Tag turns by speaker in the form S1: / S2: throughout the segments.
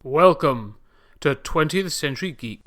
S1: Welcome to 20th Century Geek.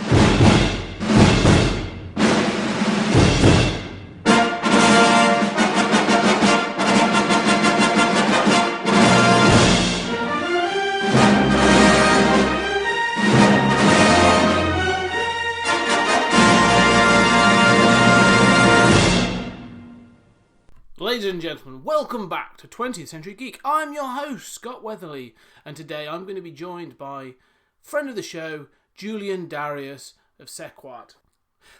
S1: Ladies and gentlemen, welcome back to 20th Century Geek. I'm your host, Scott Weatherly, and today I'm going to be joined by friend of the show, Julian Darius of Sequat,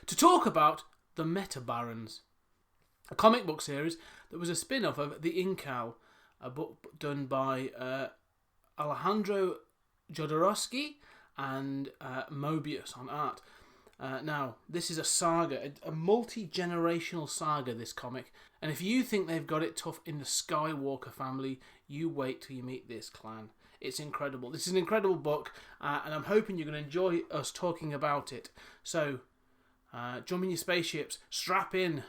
S1: to talk about the Metabarons, a comic book series that was a spin-off of the Incal, a book done by Alejandro Jodorowsky and Mobius on art. Now, this is a saga, a multi-generational saga, this comic. And if you think they've got it tough in the Skywalker family, you wait till you meet this clan. It's incredible. This is an incredible book, and I'm hoping you're going to enjoy us talking about it. So, jump in your spaceships, strap in,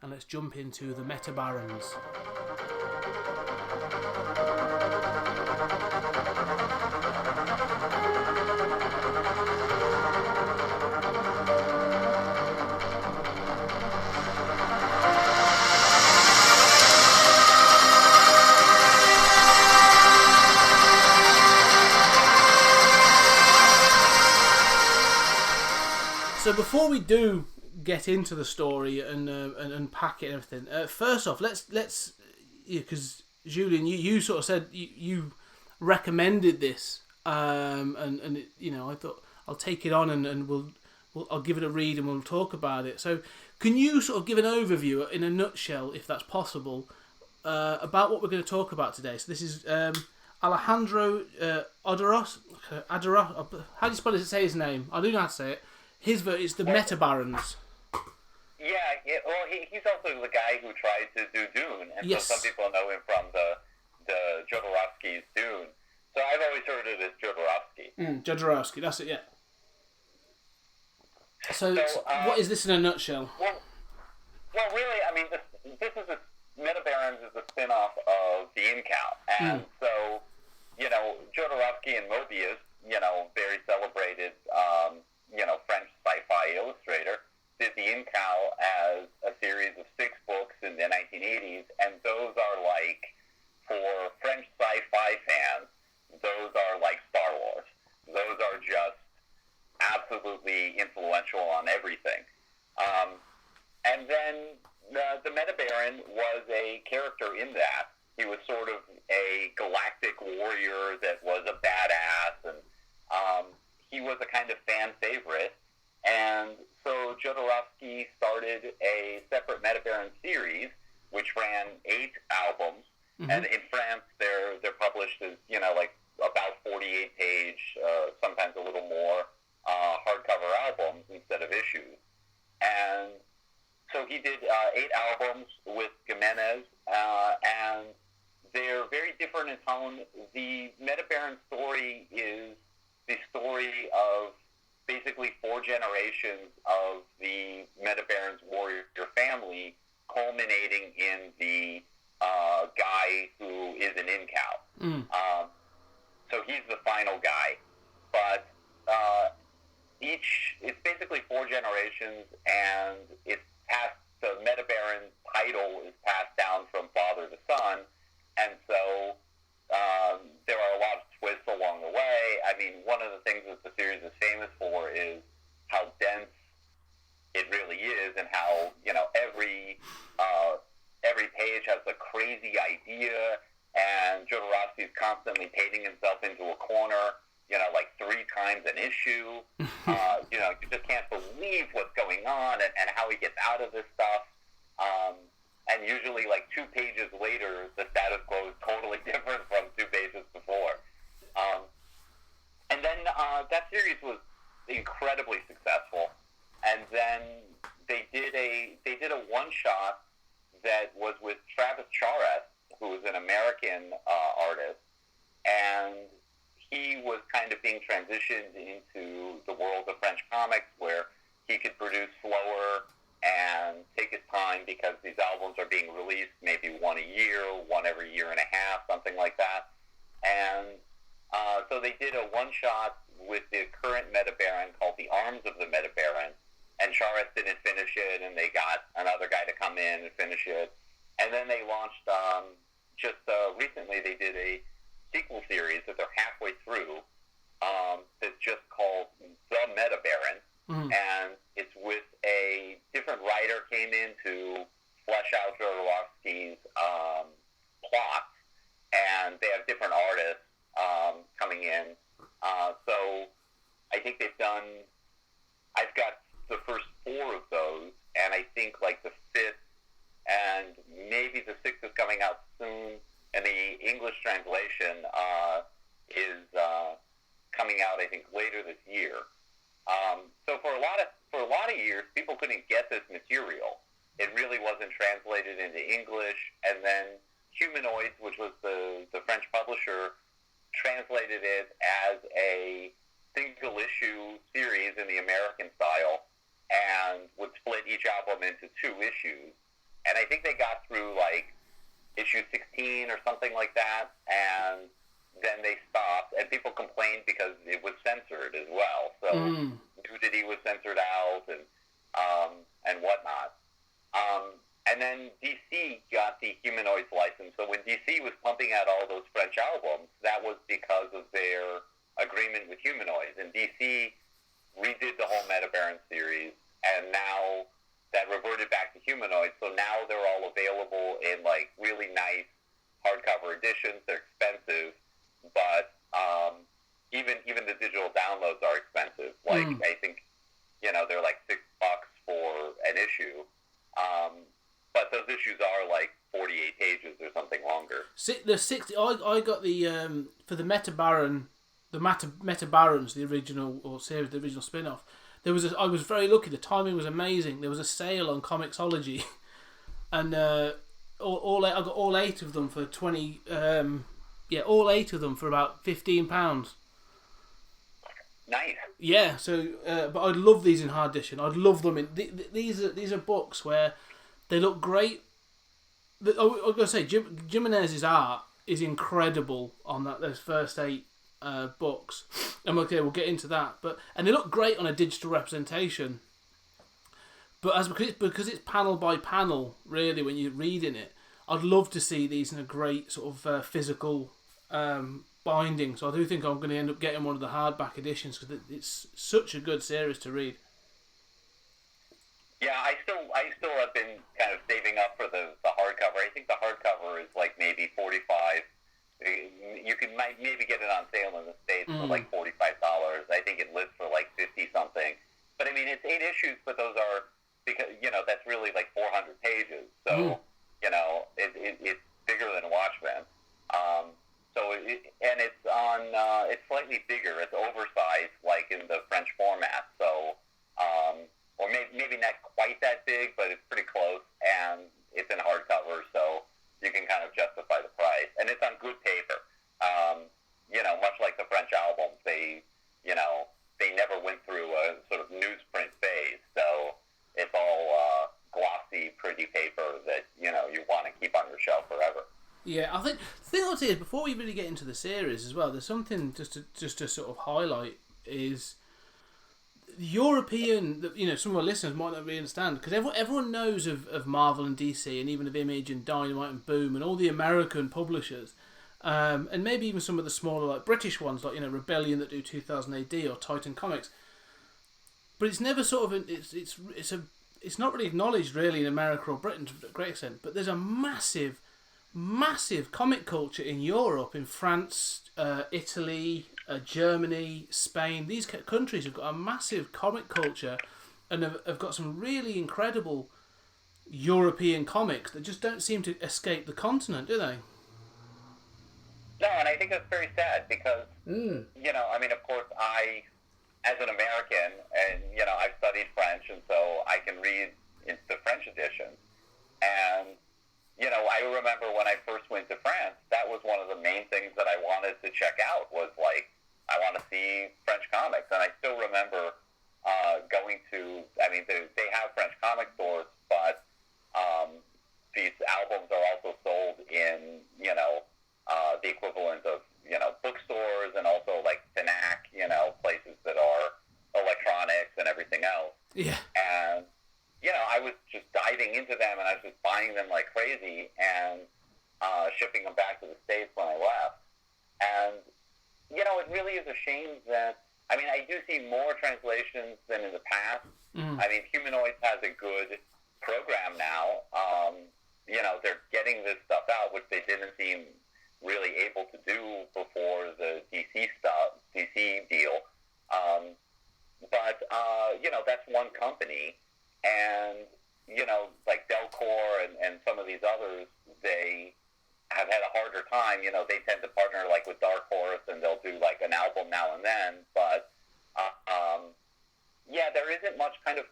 S1: and let's jump into the Metabarons. So before we do get into the story and unpack it and everything, first off, let's because Julian, you sort of said you recommended this, and I thought I'll take it on and I'll give it a read and we'll talk about it. So can you sort of give an overview in a nutshell, if that's possible, about what we're going to talk about today? So this is Alejandro Jodorowsky. How do you say his name? I do know how to say it. It's the Metabarons.
S2: Yeah. Well, he's also the guy who tried to do Dune, and
S1: yes.
S2: So some people know him from the Jodorowsky's Dune. So I've always heard it as Jodorowsky.
S1: Jodorowsky, that's it, yeah. So what is this in a nutshell?
S2: Well, really, I mean, this is Metabarons is a spin-off of the Incal, and so Jodorowsky and Mobius, very celebrated. French sci-fi illustrator, did the Incal as a series of 6 books in the 1980s, and those are like, for French sci-fi fans, those are like Star Wars. Those are just absolutely influential on everything. And then the Metabaron was a character in that. He was sort of a galactic warrior that was a badass, and he was a kind of fan favorite, and so Jodorowsky started a separate Metabaron series, which ran 8 albums, and in France they're published as about 48-page, sometimes a little more, hardcover albums instead of issues, and so he did 8 albums with Jimenez, and they're very different in tone. The Metabaron story is the story of basically 4 generations of the Metabarons warrior family, culminating in the guy who is an Incal. So he's the final guy, but it's basically 4 generations, and it's passed. The Metabaron title is passed down from father to son, and so there are a lot of twists along the way. I mean, one of the things that the series is famous for is how dense it really is, and how every page has a crazy idea, and Jodorowsky is constantly painting himself into a corner, like 3 times an issue. You just can't believe what's going on and how he gets out of this stuff. And usually, like 2 pages later, the status quo is totally different from 2 pages before. And then that series was incredibly successful. And then they did a one-shot that was with Travis Charest, who is an American artist, and he was kind of being transitioned into the world of French comics, where he could produce slower and take his time, because these albums are being released maybe one a year, one every year and a half, something like that. And So they did a one-shot with the current Metabaron called The Arms of the Metabaron, and Charas didn't finish it, and they got another guy to come in and finish it. And then they launched, recently they did a sequel series that they're halfway through, that's just called The Metabaron, and it's with a different writer came in to flesh out Jodorowsky's plot, and they have different artists coming in. So I think I've got the first 4 of those, and I think like the 5th and maybe the 6th is coming out soon, and the English translation is coming out, I think, later this year. So for a lot of years, people couldn't get this material. It really wasn't translated into English, and then Humanoids, which was the French publisher, translated it as a single-issue series in the American style, and would split each album into 2 issues. And I think they got through, like, issue 16 or something like that, and then they stopped, and people complained because it was censored as well. So nudity was censored out and whatnot. And then DC got the Humanoids license. So when DC was pumping out all those French albums, that was because of their agreement with Humanoids. And DC redid the whole Metabaron series, and now that reverted back to Humanoids. So now they're all available in, like, really nice hardcover editions. They're expensive, but even the digital downloads are expensive. Like, I think, they're like $6 for an issue. But those issues are like 48 pages or something longer.
S1: The 60. I got the for the Metabarons, the original series, the original spin-off. I was very lucky. The timing was amazing. There was a sale on Comixology, and I got all 8 of them for 20. All 8 of them for about £15.
S2: Nice.
S1: Yeah. So, but I'd love these in hard edition. I'd love them in. These are books where they look great. I was gonna say Jimenez's art is incredible on those first 8 books, and we'll get into that. And they look great on a digital representation. But because it's panel by panel, really, when you're reading it, I'd love to see these in a great sort of physical binding. So I do think I'm going to end up getting one of the hardback editions because it's such a good series to read.
S2: Yeah, I still have been kind of saving up for the hardcover. I think the hardcover is like maybe $45. You can maybe get it on sale in the States for like $45. I think it lists for like 50 something. But I mean, it's 8 issues, but those are because that's really like 400 pages. So it's bigger than Watchmen. It's slightly bigger. It's oversized, like in the French format. So. Or maybe not quite that big, but it's pretty close, and it's in hardcover, so you can kind of justify the price. And it's on good paper. Much like the French albums, they never went through a sort of newsprint phase, so it's all glossy, pretty paper that, you want to keep on your shelf forever.
S1: Yeah, I think the thing I'll say is, before we really get into the series as well, there's something just to sort of highlight is European, some of our listeners might not really understand, because everyone knows of Marvel and DC, and even of Image and Dynamite and Boom and all the American publishers, and maybe even some of the smaller, like, British ones, like Rebellion that do 2000 AD or Titan Comics. But it's never sort of it's not really acknowledged really in America or Britain to a great extent. But there's a massive comic culture in Europe, in France, Italy, Germany, Spain. These countries have got a massive comic culture and have got some really incredible European comics that just don't seem to escape the continent, do they?
S2: No, and I think that's very sad because, I mean, of course, as an American, and, I've studied French, and so I can read the French edition. And, I remember when I first went to France, that was one of the main things that I wanted to check out was, like, I want to see French comics. And I still remember going to, they have French comic stores, but these albums are also sold in, the equivalent of, bookstores and
S1: Yeah.
S2: And, I was just diving into them, and I was just buying them like crazy and shipping them back to the States when I left. And, it really is a shame that, I do see more translations than in the past. Humanoids has a good program now. They're getting this stuff out, which they didn't seem really able to do before the DC deal. But that's one company. And, like Delcor and some of these others, they have had a harder time. They tend to partner, like, with Dark Horse, and they'll do, like, an album now and then. But, there isn't much kind of,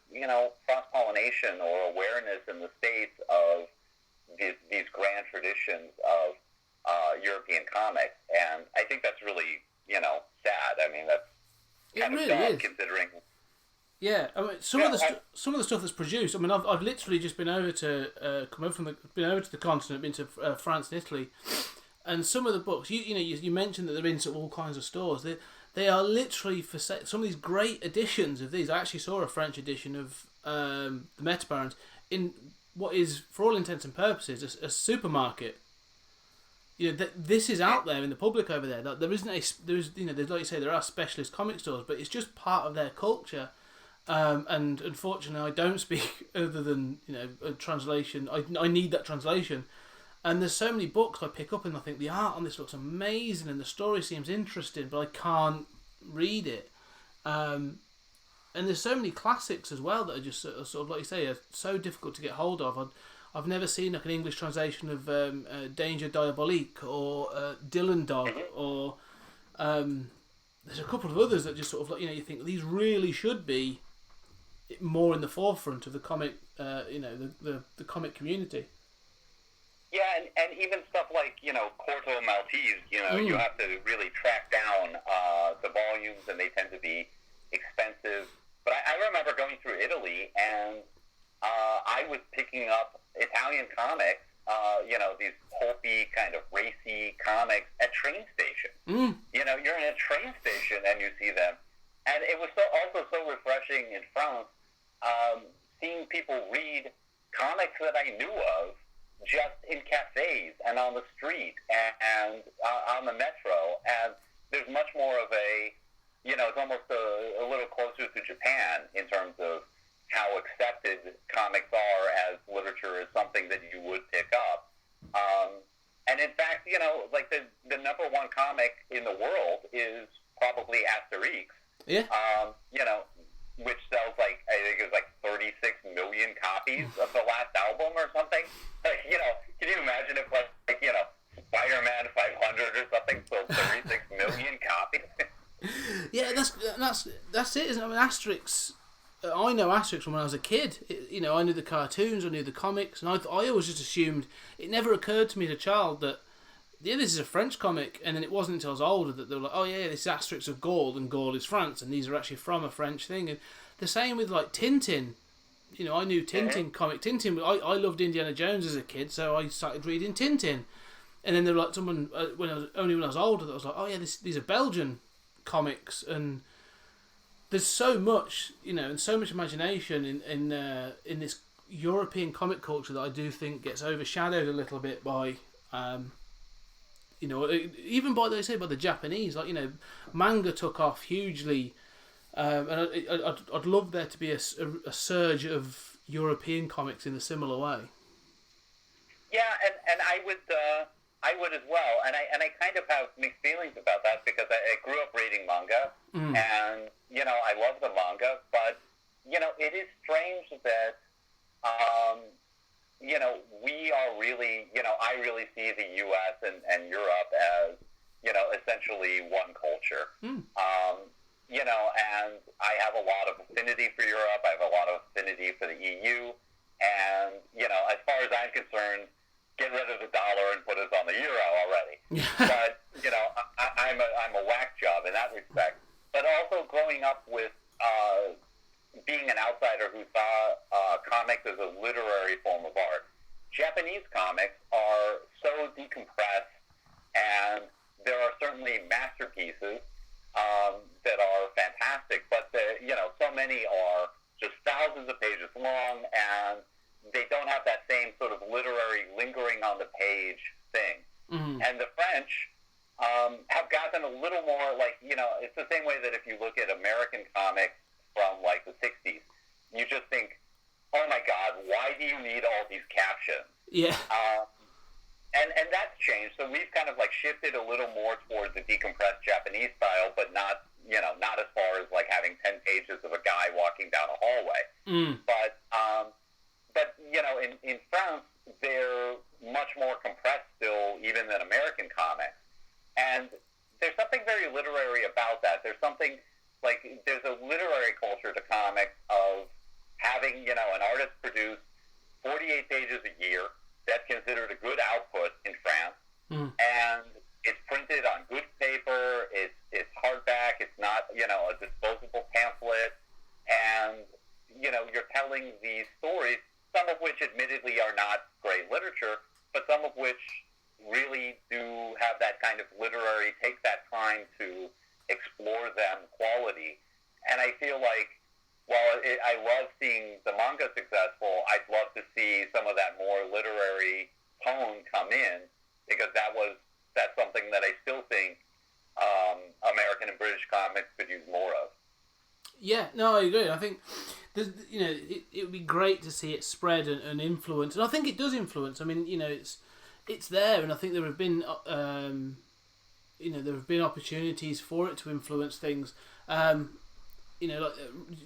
S2: cross-pollination or awareness in the States of these grand traditions of European comics. And I think that's really, sad. That's kind of dumb, considering...
S1: Yeah, some of the stuff that's produced. I've literally just been over to the continent, been to France and Italy, and some of the books. You mentioned that they're in all kinds of stores. They are literally for sale. Some of these great editions of these. I actually saw a French edition of the Metabarons in what is, for all intents and purposes, a supermarket. This is out there in the public over there. There isn't there's like you say, there are specialist comic stores, but it's just part of their culture. And unfortunately, I don't speak other than a translation. I need that translation, and there's so many books I pick up and I think the art on this looks amazing and the story seems interesting, but I can't read it. And there's so many classics as well that are just sort of like you say, are so difficult to get hold of. I've never seen like an English translation of Danger Diabolique or Dylan Dog or there's a couple of others that just sort of like you think these really should be more in the forefront of the comic, the comic community.
S2: Yeah, and even stuff like, Corto Maltese, you have to really track down the volumes, and they tend to be expensive. But I remember going through Italy, and I was picking up Italian comics, these pulpy, kind of racy comics at train stations. You're in a train station, and you see them. And it was also so refreshing in France, seeing people read comics that I knew of just in cafes and on the street and on the metro. And there's much more of a, it's almost a little closer to Japan in terms of how accepted comics are as literature is something that you would pick up. And in fact, like the number one comic in the world is probably Asterix.
S1: Yeah.
S2: Which sells I think it was 36 million copies of the last album or something. Can you imagine if Spider-Man 500 or something sold 36 million copies?
S1: Yeah, that's it, isn't it? Asterix. I know Asterix from when I was a kid. I knew the cartoons, I knew the comics, and I always just assumed. It never occurred to me as a child that this is a French comic, and then it wasn't until I was older that they were like, oh yeah, this is Asterix of Gaul, and Gaul is France, and these are actually from a French thing. And the same with like Tintin. I knew Tintin, comic Tintin. I loved Indiana Jones as a kid, so I started reading Tintin. And then there were like someone when I was older that was like, oh yeah, these are Belgian comics, and there's so much and so much imagination in this European comic culture that I do think gets overshadowed a little bit by. Even by the Japanese, manga took off hugely, and I'd love there to be a surge of European comics in a similar way.
S2: Yeah, and I would as well, and I kind of have mixed feelings about that because I grew up reading manga, and I love the manga, but it is strange that we are really, I really see the U.S. and Europe as, essentially one culture. And I have a lot of affinity for Europe. I have a lot of affinity for the EU. And, as far as I'm concerned, get rid of the dollar and put us on the euro already. But, I'm a whack job in that respect. But also growing up with being an outsider who saw comics as a literary form of art. Japanese comics are so decompressed, and there are certainly masterpieces that are fantastic, but so many are just long, and they don't have that same sort of literary lingering on the page thing.
S1: Mm-hmm.
S2: And the French have gotten a little more like, it's the same way that if you look at American comics from like the 60s, you just think, oh my God, why do you need all these captions?
S1: Yeah.
S2: And that's changed. So we've kind of like shifted a little more towards the decompressed Japanese style, but not as far as like having 10 pages of a guy walking down a hallway.
S1: Mm.
S2: But in France, they're much more compressed still, even than American comics. And there's something very literary about that. There's something like, there's a literary culture to comics of having, an artist produce 48 pages a year. That's considered a good output in France.
S1: Mm.
S2: And it's printed on good paper. It's hardback. It's not, a disposable pamphlet. And, you're telling these stories, some of which admittedly are not great literature, but some of which really do have that kind of literary, take that time to explore them quality. And I feel like, while I love seeing the manga successful, I'd love to see some of that more literary tone come in, because that's something that I still think American and British comics could use more of.
S1: Yeah, no, I agree. I think it would be great to see it spread and influence, and I think it does influence. I mean, it's there, and I think there have been opportunities for it to influence things. Like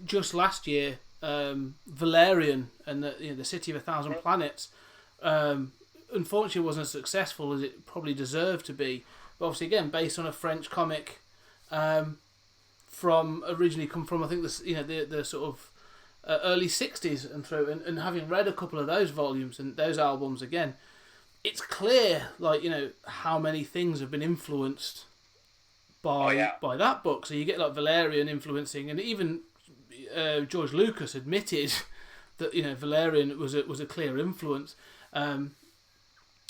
S1: just last year, Valerian and the City of a Thousand Planets, unfortunately wasn't as successful as it probably deserved to be. But obviously, again, based on a French comic, originally come from I think the sort of early '60s and through, and having read a couple of those volumes and those albums again, it's clear how many things have been influenced by that book. So you get like Valerian influencing, and even George Lucas admitted that Valerian was a clear influence, and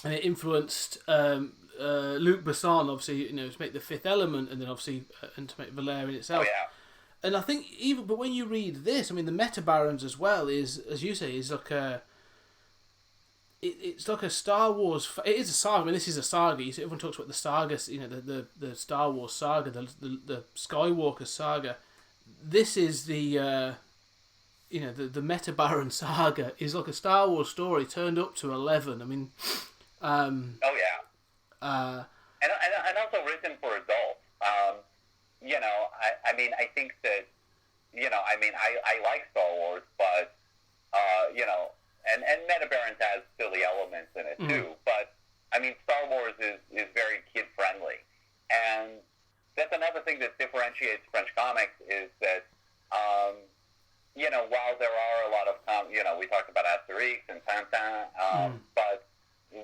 S1: it influenced Luc Besson, obviously, to make The Fifth Element, and then obviously and to make Valerian itself. And I think but when you read this, I mean, the Metabarons as well is, as you say, is like it's like a Star Wars. It is a saga. I mean, this is a saga. Everyone talks about the saga. The Star Wars saga, the Skywalker saga. This is the Metabaron saga is like a Star Wars story turned up to 11. I mean,
S2: and also written for adults. I think that I like Star Wars, but And Metabarons has silly elements in it too, but I mean, Star Wars is very kid friendly, and that's another thing that differentiates French comics is that while there are a lot of we talked about Asterix and Tintin, but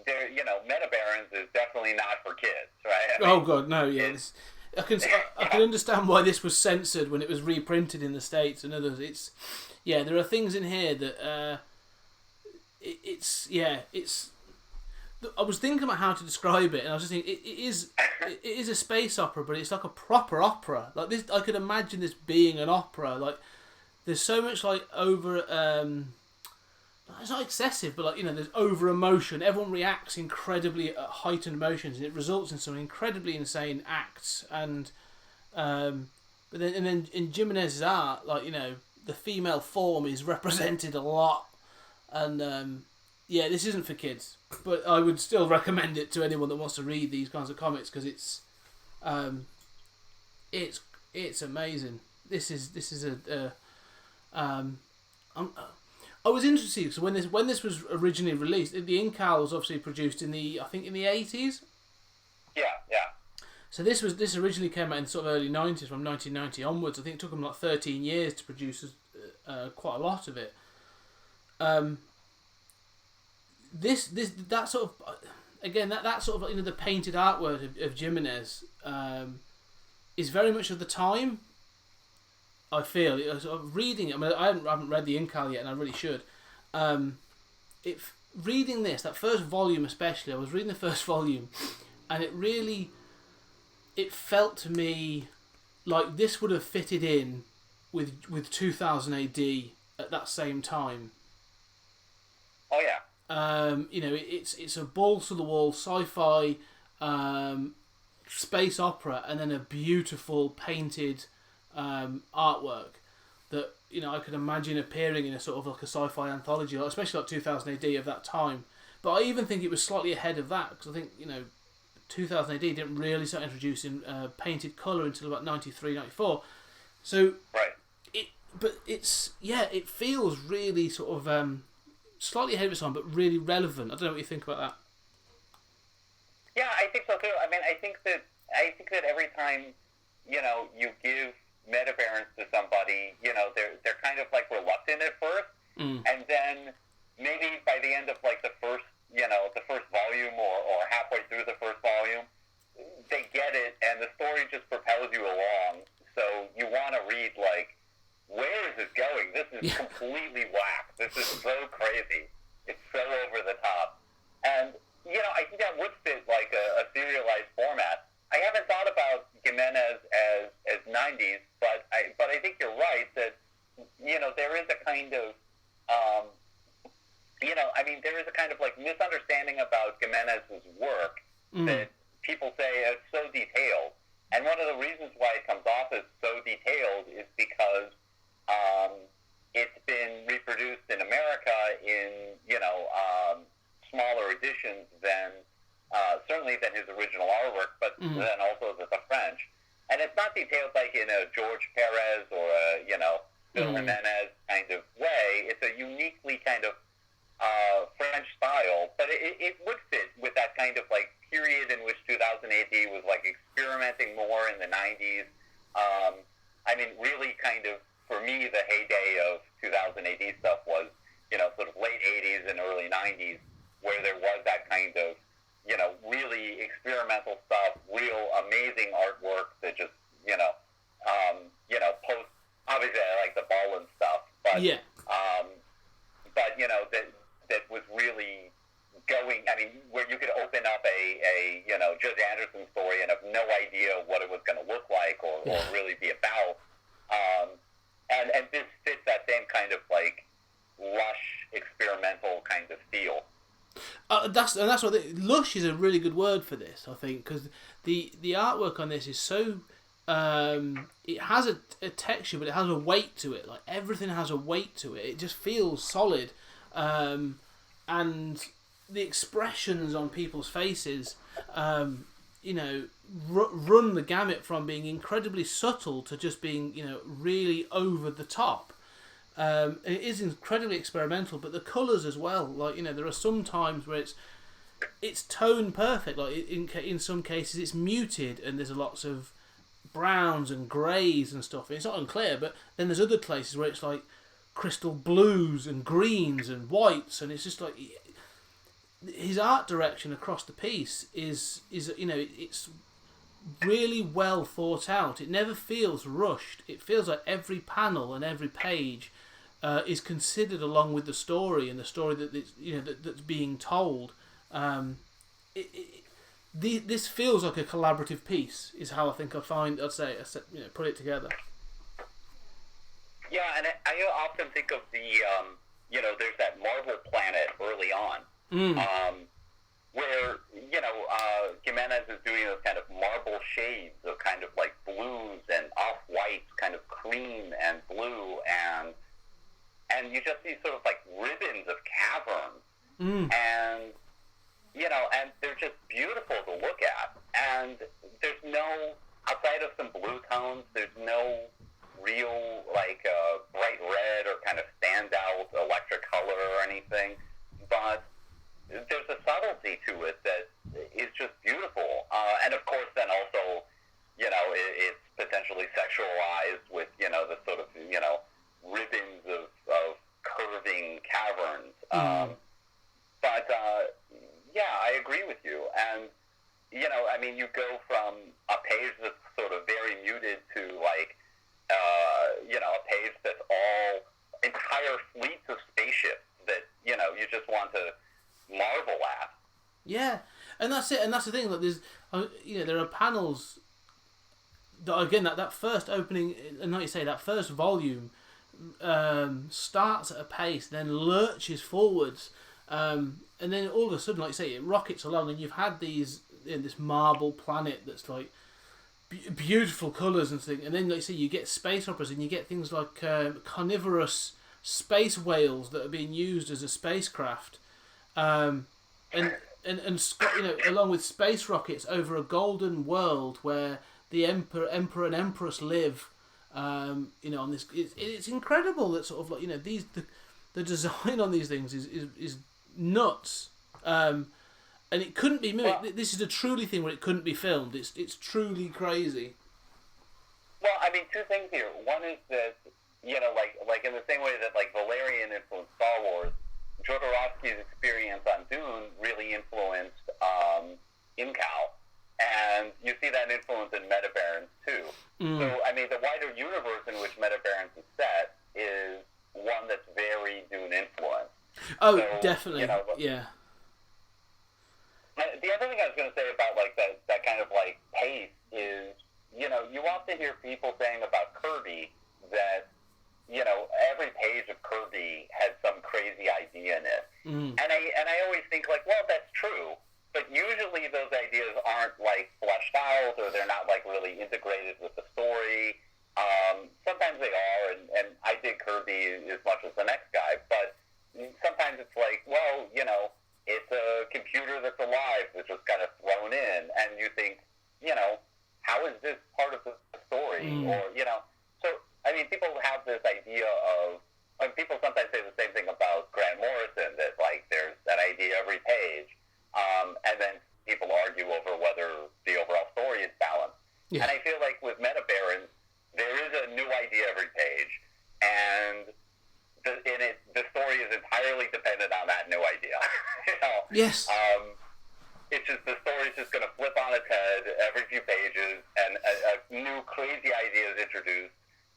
S2: there Metabarons is definitely not for kids, right?
S1: Oh God, no, yeah. I can understand why this was censored when it was reprinted in the States and others. There are things in here that. I was thinking about how to describe it, and I was just thinking it is a space opera, but it's like a proper opera. Like this, I could imagine this being an opera. Like there's so much like over. It's not excessive, but there's over emotion. Everyone reacts incredibly at heightened emotions, and it results in some incredibly insane acts. And but then in Jimenez's art, the female form is represented a lot. And this isn't for kids, but I would still recommend it to anyone that wants to read these kinds of comics, because it's amazing. This is I was interested, so when this was originally released, the Incal was obviously produced in the 80s.
S2: Yeah.
S1: So this originally came out in sort of early 90s, from 1990 onwards. I think it took them like 13 years to produce quite a lot of it. That sort of again that sort of the painted artwork of Jimenez is very much of the time. I feel sort of reading it. I mean, I haven't read the Incal yet, and I really should. Reading this, that first volume especially, I was reading the first volume, and it felt to me like this would have fitted in with 2000 AD at that same time.
S2: Oh yeah.
S1: It's a balls to the wall sci-fi space opera, and then a beautiful painted artwork that I could imagine appearing in a sort of like a sci-fi anthology, especially like 2000 AD of that time. But I even think it was slightly ahead of that, because I think 2000 AD didn't really start introducing painted colour until about 93, 94. So
S2: right.
S1: It feels really sort of slightly ahead of its time, but really relevant. I don't know what you think about that.
S2: Yeah, I think so too. I mean, I think that every time you give Metabarons to somebody, they're kind of like reluctant at first, and then maybe by the end of like the first volume or halfway through the first volume, they get it, and the story just propels you along. So you want to read like, where is this going? This is completely whack. This is so crazy. It's so over the top, and I think that would fit like a serialized format. I haven't thought about Jimenez as 90s, but I think you're right that there is a kind of there is a kind of like misunderstanding about Jimenez's work that people say it's so detailed, and one of the reasons why it comes off as so detailed is because it's been reproduced in America in smaller editions than certainly than his original artwork, but then also the French. And it's not detailed like in a George Perez or a Phil Jimenez kind of way. It's a uniquely kind of French style, but it would fit with that kind of like period in which 2000 AD was like experimenting more in the 90s. I mean, really kind of, for me, the heyday of 2000 AD stuff was, sort of late 80s and early 90s, where there was that kind of, really experimental stuff, real amazing artwork that just, post, obviously I like the Ballin stuff, but, that was really going, I mean, where you could open up a Judge Anderson story and have no idea what it was going to look like or really be about. And this fits that same kind of like lush experimental kind of feel.
S1: That's what lush is a really good word for this, I think, because the artwork on this is so it has a texture, but it has a weight to it. Like everything has a weight to it. It just feels solid, and the expressions on people's faces, run the gamut from being incredibly subtle to just being really over the top. It is incredibly experimental, but the colours as well. Like there are some times where it's tone perfect. Like in some cases it's muted, and there's lots of browns and greys and stuff. And it's not unclear, but then there's other places where it's like crystal blues and greens and whites, and it's just like his art direction across the piece is it's really well thought out. It never feels rushed. It feels like every panel and every page is considered along with the story and the story that's being told. This feels like a collaborative piece, is how I think I'd say put it together.
S2: Yeah, and I often think of the there's that marble planet early on. Where Jimenez is doing those kind of marble shades of kind of like blues and off-whites, kind of cream and blue, and you just see sort of like ribbons of caverns, and and they're just beautiful to look at. And there's no, outside of some blue tones, there's no real like bright red or kind of standout electric color or anything, but there's a subtlety to it that is just beautiful. And of course then also, it's potentially sexualized with, the sort of, ribbons of curving caverns. But I agree with you. And, you go from a page that's sort of very muted to like, a page that's all entire fleets of spaceships that, you just want to marvel at.
S1: Yeah, and that's it. And that's the thing. Like, there's, there are panels that, again, that first opening, and like you say, that first volume starts at a pace, then lurches forwards, And then all of a sudden, like you say, it rockets along, and you've had these this marble planet that's like beautiful colours and things. And then, like you say, you get space operas, and you get things like carnivorous space whales that are being used as a spacecraft, and along with space rockets over a golden world where the emperor and empress live. On this, it's incredible that sort of like the design on these things is nuts, and it couldn't be mimicked. Well, this is a truly thing where it couldn't be filmed. It's truly crazy.
S2: Well, I mean, two things here. One is that like in the same way that like Valerian influenced Star Wars, Jodorowsky's experience on Dune really influenced Incal. And you see that influence in Metabarons, too. So, I mean, the wider universe in which Metabarons is set is one that's very Dune influenced.
S1: Oh, so, definitely, yeah.
S2: The other thing I was going to say about, like, that kind of, like, pace is, you often hear people saying about Kirby that, every page of Kirby has some crazy idea in it. And I always think, like, well, that's true. But usually those ideas aren't, like, fleshed out, or they're not, like, really integrated with the story. Sometimes they are, and I dig Kirby as much as the next guy, but sometimes it's like, well, it's a computer that's alive that's just kind of thrown in, and you think, how is this part of the story? Or, so, I mean, people have this idea of, people sometimes say the same thing about Grant Morrison, that, like, there's that idea every page. And then people argue over whether the overall story is balanced. Yeah. And I feel like with Metabarons, there is a new idea every page, and the story is entirely dependent on that new idea.
S1: Yes.
S2: It's just the story's just going to flip on its head every few pages, and a new crazy idea is introduced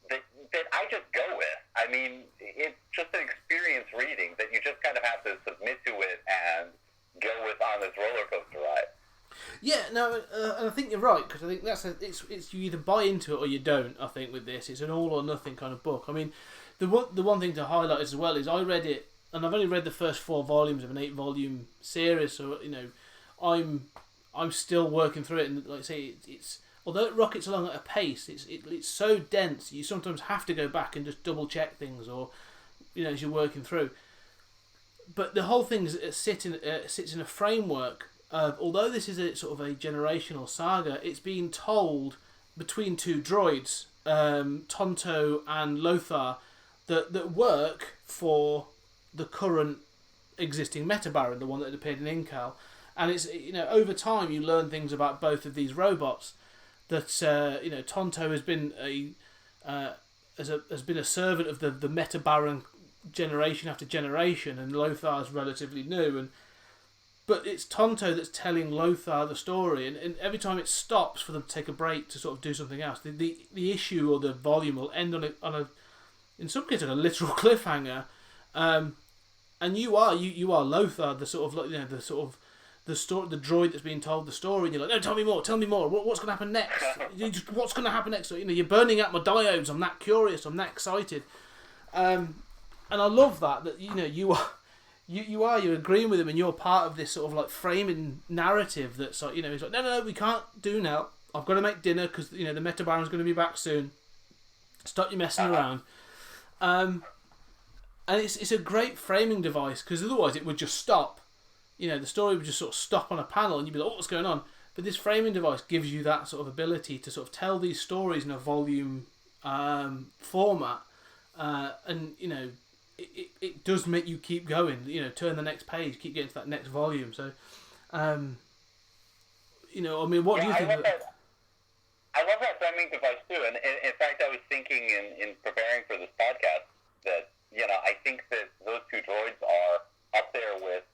S2: that I just go with. I mean, it's just an experience reading that you just kind of have to submit to it and go with on this roller coaster ride.
S1: Yeah, no, and I think you're right, because I think it's you either buy into it or you don't. I think with this, it's an all or nothing kind of book. I mean, the one thing to highlight as well is I read it, and I've only read the first 4 volumes of an 8-volume series, so I'm still working through it, and like I say, it's although it rockets along at a pace, it's so dense. You sometimes have to go back and just double check things, or as you're working through. But the whole thing sits in a framework of, although this is a sort of a generational saga, it's being told between 2 droids, Tonto and Lothar, that work for the current existing Metabaron, the one that appeared in Incal. And it's over time you learn things about both of these robots. That Tonto has been has been a servant of the Metabaron generation after generation, and Lothar's relatively new, but it's Tonto that's telling Lothar the story, and every time it stops for them to take a break to sort of do something else, the issue or the volume will end on a in some cases a literal cliffhanger, and you are Lothar, the sort of the sort of the story, the droid that's being told the story, and you're like, no, tell me more. What's going to happen next? What's going to happen next? So, you're burning out my diodes. I'm that curious. I'm that excited. And I love that you're agreeing with him, and you're part of this sort of like framing narrative that's like, he's like, no, we can't do now. I've got to make dinner because the Metabaron's going to be back soon. Stop your messing around. And it's a great framing device, because otherwise it would just stop. The story would just sort of stop on a panel, and you'd be like, what's going on? But this framing device gives you that sort of ability to sort of tell these stories in a volume format, and it does make you keep going. Turn the next page, keep getting to that next volume. So, I mean, what do you think?
S2: I love that framing device too, and in fact, I was thinking in preparing for this podcast that I think that those 2 droids are up there with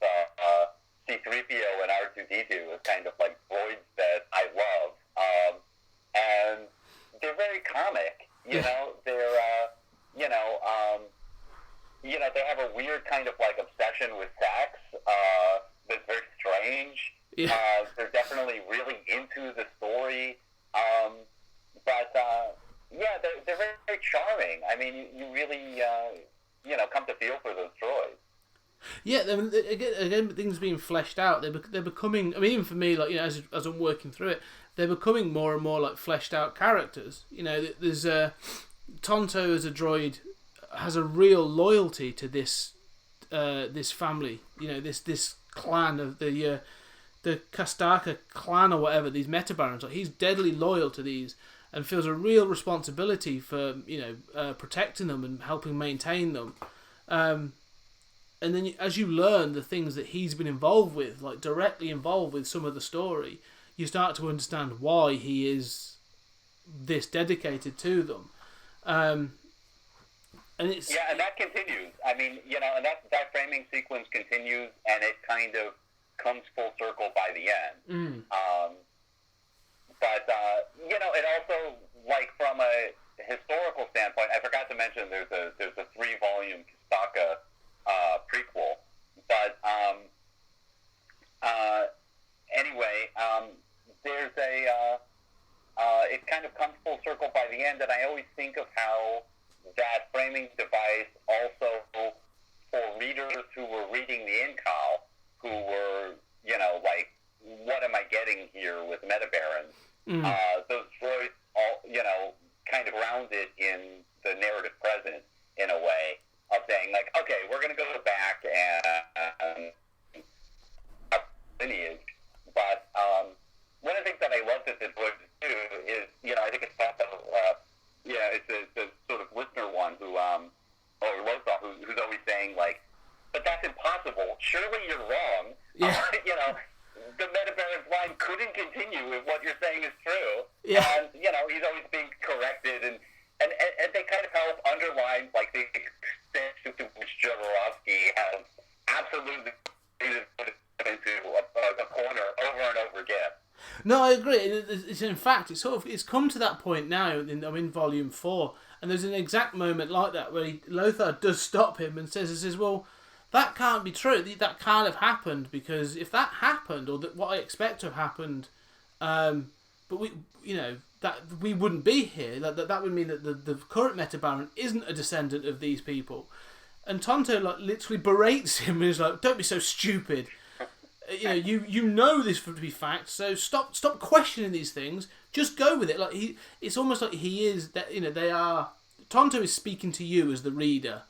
S2: C-3PO and R2-D2 as kind of like droids that I love, and they're very comic. They have a weird kind of like obsession with sex that's very strange. Yeah. They're definitely really into the story, but they're very, very charming. I mean, you really come to feel for those droids.
S1: Yeah, I mean, again, things being fleshed out, they're becoming. I mean, even for me, like, you know, as I'm working through it, they're becoming more and more like fleshed out characters. You know, there's Tonto as a droid has a real loyalty to this this family. You know, this clan of the Kastaka clan or whatever. These Metabarons, like, he's deadly loyal to these and feels a real responsibility for, you know, protecting them and helping maintain them. And then as you learn the things that he's been involved with, like directly involved with some of the story, you start to understand why he is this dedicated to them. And it's...
S2: Yeah, and that continues. I mean, you know, and that framing sequence continues, and it kind of comes full circle by the end. But, you know, it also, like, from a historical standpoint, I forgot to mention there's a 3-volume Kistaka prequel, but anyway, there's it kind of comes full circle by the end, and I always think of how that framing device also for readers who were reading the Incal, who were, you know, like, what am I getting here with Metabarons? Those droids, all, you know, kind of grounded in the narrative present in a way of saying, like, okay, we're going to go back and lineage. But one of the things that I love that the droids do is, you know, I think it's also, it's the sort of listener one who, or Lothar, who's always saying, like, but that's impossible. Surely you're wrong.
S1: Yeah.
S2: You know, the Metabarons line couldn't continue if what you're saying is true.
S1: Yeah.
S2: And, you know, he's always being corrected, and they kind of help underline, like, the extent to which Jodorowsky has absolutely put it into a corner over and over again.
S1: No, I agree. It's in fact, it's come to that point now. I'm in volume 4, and there's an exact moment like that where Lothar does stop him and says, "Well, that can't be true. That can't have happened, because if that happened, or that what I expect to have happened, but we, you know, that we wouldn't be here. That would mean that the current Metabaron isn't a descendant of these people." And Tonto, like, literally berates him and is like, "Don't be so stupid. You know, you know this to be fact. So stop questioning these things. Just go with it." Like, it's almost like he is that. You know, they are. Tonto is speaking to you as the reader.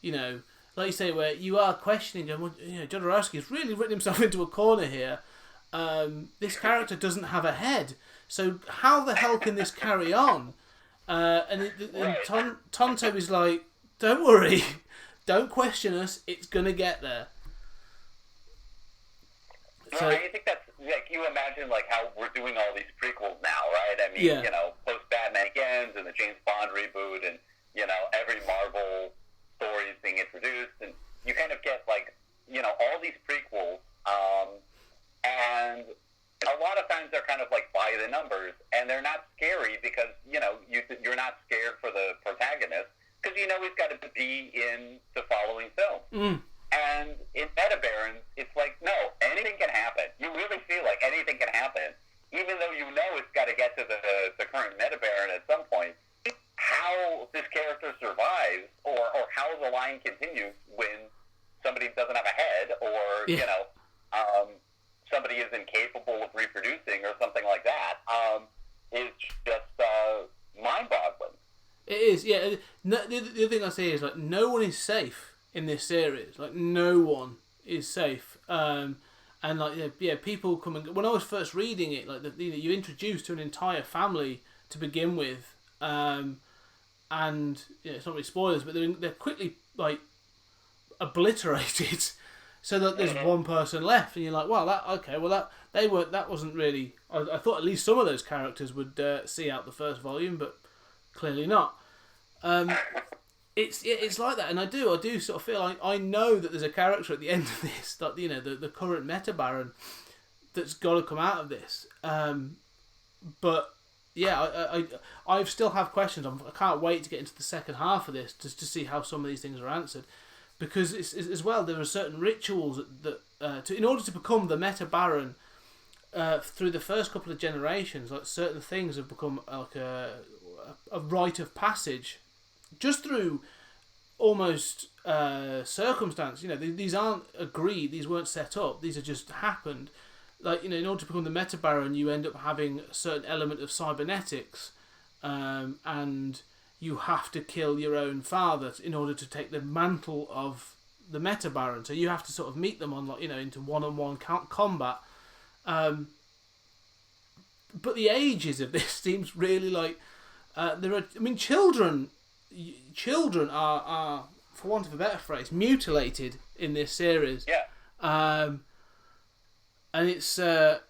S1: You know, like you say, where you are questioning, well, you know, Jodorowsky has really written himself into a corner here. This character doesn't have a head, so how the hell can this carry on? And Tonto is like, "Don't worry, don't question us. It's gonna get there."
S2: So, I think that's, like, you imagine, like, how we're doing all these prequels now, right? I mean, you know, post-Batman Begins and the James Bond reboot, and, you know, every Marvel story is being introduced, and you kind of get, like, you know, all these prequels, and a lot of times they're kind of, like, by the numbers, and they're not scary because, you know, you're not scared for the protagonist, because you know he's got to be in the following film. And in Metabarons, it's like, no, anything can happen. You really feel like anything can happen, even though you know it's got to get to the current Metabaron at some point. How this character survives, or how the line continues when somebody doesn't have a head, or you know, somebody is incapable of reproducing, or something like that, is just mind-boggling.
S1: It is, yeah. The other thing I say is, like, no one is safe in this series. Like, no one is safe. And, like, people come and go. When I was first reading it, like, you're introduced to an entire family to begin with, and it's not really spoilers, but they're quickly, like, obliterated, so that there's one person left, and you're like, well, that wasn't really. I thought at least some of those characters would see out the first volume, but clearly not. It's like that, and I do sort of feel like I know that there's a character at the end of this, that, you know, the current Metabaron, that's got to come out of this. But yeah, I still have questions. I can't wait to get into the second half of this just to see how some of these things are answered, because it's as well, there are certain rituals that in order to become the Metabaron, through the first couple of generations, like, certain things have become like a rite of passage. Just through almost circumstance. You know, these aren't agreed. These weren't set up. These have just happened. Like, you know, in order to become the Metabaron, you end up having a certain element of cybernetics, and you have to kill your own father in order to take the mantle of the Metabaron. So you have to sort of meet them on, like, you know, into one-on-one combat. But the ages of this seems really like there are. I mean, children are, for want of a better phrase, mutilated in this series.
S2: Yeah.
S1: And it's there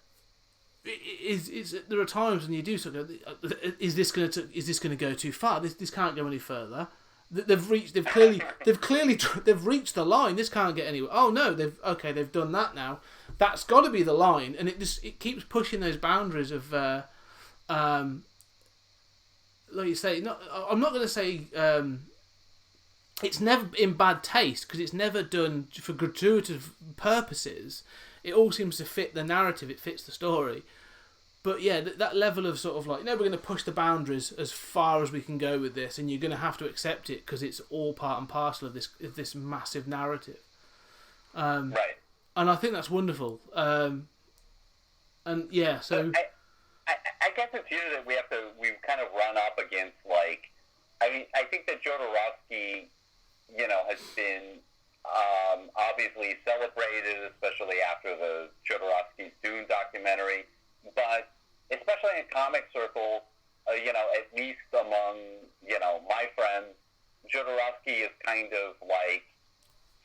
S1: are times when you do sort of go, is this going to go too far? This can't go any further. They've clearly reached the line. This can't get anywhere. Oh no, they've done that now. That's got to be the line, and it keeps pushing those boundaries of like you say. I'm not going to say it's never in bad taste, because it's never done for gratuitous purposes. It all seems to fit the narrative. It fits the story. But yeah, that level of sort of like, no, we're going to push the boundaries as far as we can go with this, and you're going to have to accept it because it's all part and parcel of this massive narrative.
S2: Right.
S1: And I think that's wonderful. And yeah, so
S2: I guess it's here that we've kind of run up against, like, I think that Jodorowsky, you know, has been obviously celebrated, especially after the Jodorowsky's Dune documentary, but especially in comic circles, you know, at least among, you know, my friends, Jodorowsky is kind of like